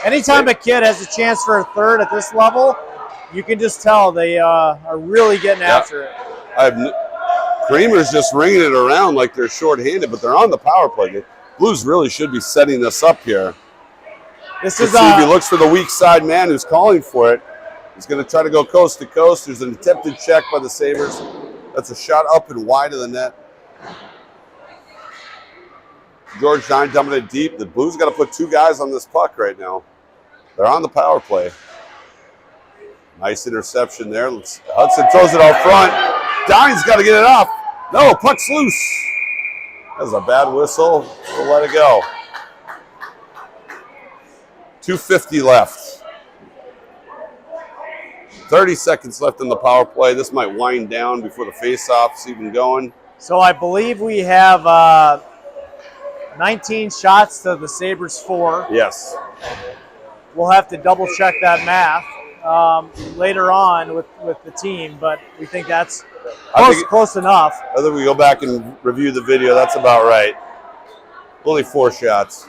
Anytime a kid has a chance for a third at this level, you can just tell they are really getting after it. Kramer's just ringing it around like they're shorthanded, but they're on the power play. Blues really should be setting this up here. This is if he looks for the weak side man who's calling for it. He's going to try to go coast to coast. There's an attempted check by the Sabres. That's a shot up and wide of the net. George Dine dumping it deep. The Blues got to put 2 guys on this puck right now. They're on the power play. Nice interception there. Hudson throws it out front. Dine's got to get it off. No, puck's loose. That was a bad whistle. We'll let it go. 2:50 left. 30 seconds left in the power play. This might wind down before the face-off's even going. So I believe we have 19 shots to the Sabres 4. Yes. We'll have to double-check that math later on with the team, but we think that's close enough. I think we go back and review the video. That's about right. Only 4 shots.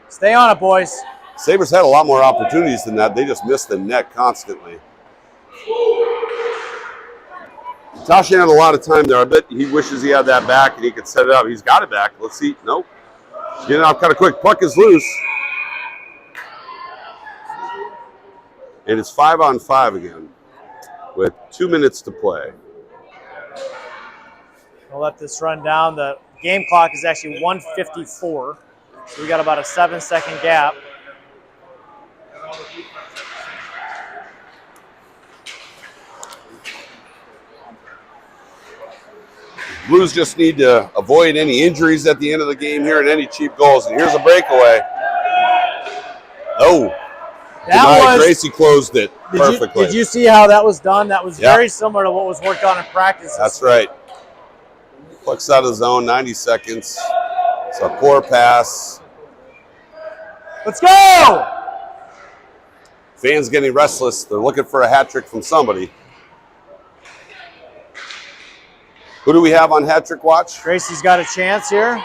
Stay on it, boys. Sabres had a lot more opportunities than that. They just missed the net constantly. Tasha had a lot of time there. I bet he wishes he had that back and he could set it up. He's got it back. Let's see. Nope. Get it out kind of quick. Puck is loose. And it's 5-on-5 again with 2 minutes to play. We'll let this run down. The game clock is actually 1:54. So we got about a 7-second gap. Blues just need to avoid any injuries at the end of the game here and any cheap goals. And here's a breakaway. Oh, Gracie closed it perfectly. Did you see how that was done? That was very similar to what was worked on in practice. That's right. Puck's out of the zone, 90 seconds. It's a poor pass. Let's go! Fans getting restless. They're looking for a hat trick from somebody. Who do we have on hat trick watch? Gracie's got a chance here.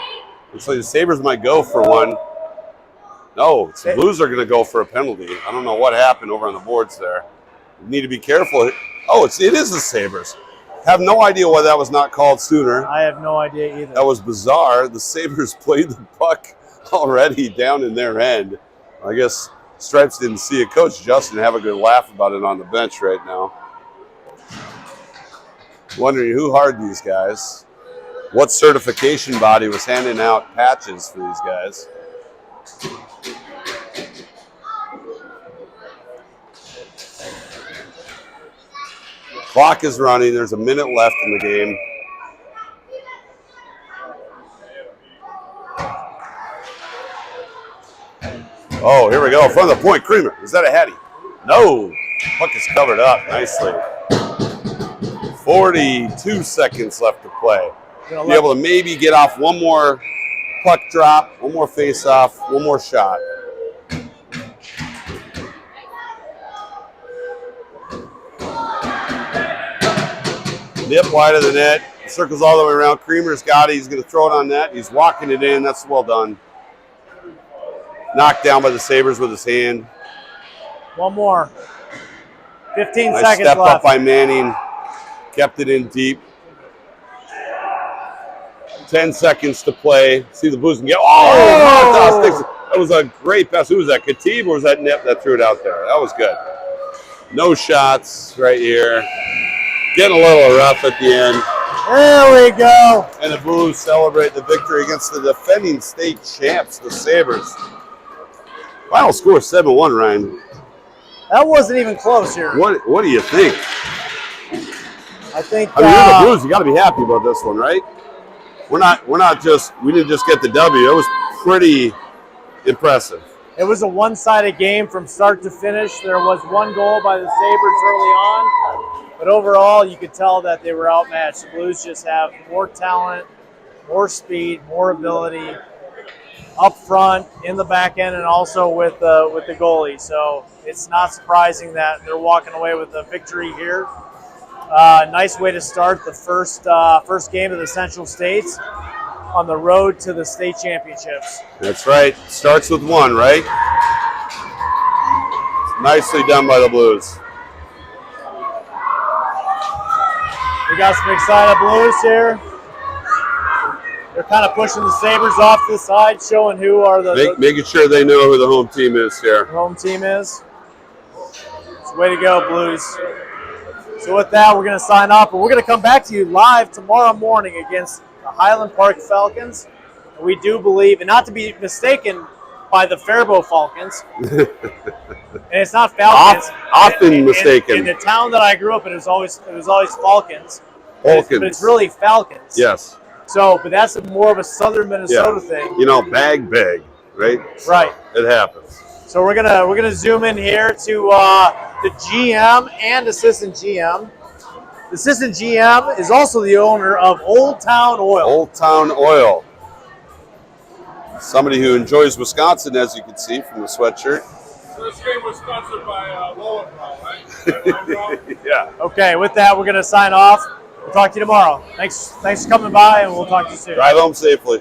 Looks like the Sabres might go for one. No, the Blues are going to go for a penalty. I don't know what happened over on the boards there. You need to be careful. Oh, it is the Sabres. Have no idea why that was not called sooner. I have no idea either. That was bizarre. The Sabres played the puck already down in their end. I guess Stripes didn't see it. Coach Justin have a good laugh about it on the bench right now. Wondering who hired these guys. What certification body was handing out patches for these guys? Clock is running. There's a minute left in the game. Oh, here we go. Front of the point, Creamer. Is that a Hattie? No. Puck is covered up nicely. 42 seconds left to play. Be able to maybe get off one more puck drop, one more face-off, one more shot. Nip wide of the net. Circles all the way around. Creamer's got it. He's going to throw it on net. He's walking it in. That's well done. Knocked down by the Sabres with his hand. One more. 15 Nice seconds step left. up by Manning. Kept it in deep. 10 seconds to play. See the Blues can get. Oh! That was a great pass. Who was that? Khatib, or was that Nip that threw it out there? That was good. No shots right here. Getting a little rough at the end. There we go. And the Blues celebrate the victory against the defending state champs, the Sabres. Final score 7-1, Ryan. That wasn't even close here. What do you think? I think I mean, you're the Blues. You got to be happy about this one, right? We didn't just get the W. It was pretty impressive. it was a one-sided game from start to finish. There was one goal by the Sabres early on, but overall you could tell that they were outmatched. The Blues just have more talent, more speed, more ability up front, in the back end, and also with the goalie. So it's not surprising that they're walking away with a victory here. Nice way to start the first game of the Central States on the road to the state championships. That's right. Starts with one, right? Nicely done by the Blues. We got some excited Blues here. They're kind of pushing the Sabres off to the side, showing who are Making sure they know who the home team is here. home team is. It's way to go, Blues. So with that, we're going to sign off, but we're going to come back to you live tomorrow morning against the Highland Park Falcons. And we do believe, and not to be mistaken by the Faribault Falcons, and it's not Falcons. Often mistaken. In the town that I grew up in, it was always Falcons. Falcons. But it's really Falcons. Yes. So, but that's more of a southern Minnesota thing. You know, bag, right? Right. It happens. So we're gonna zoom in here to the GM and assistant GM. The assistant GM is also the owner of Old Town Oil. Old Town Oil. Somebody who enjoys Wisconsin, as you can see from the sweatshirt. So this game was sponsored by Lowenthal, right? Yeah. Okay, with that, we're gonna sign off. We'll talk to you tomorrow. Thanks for coming by, and we'll talk to you soon. Drive home safely.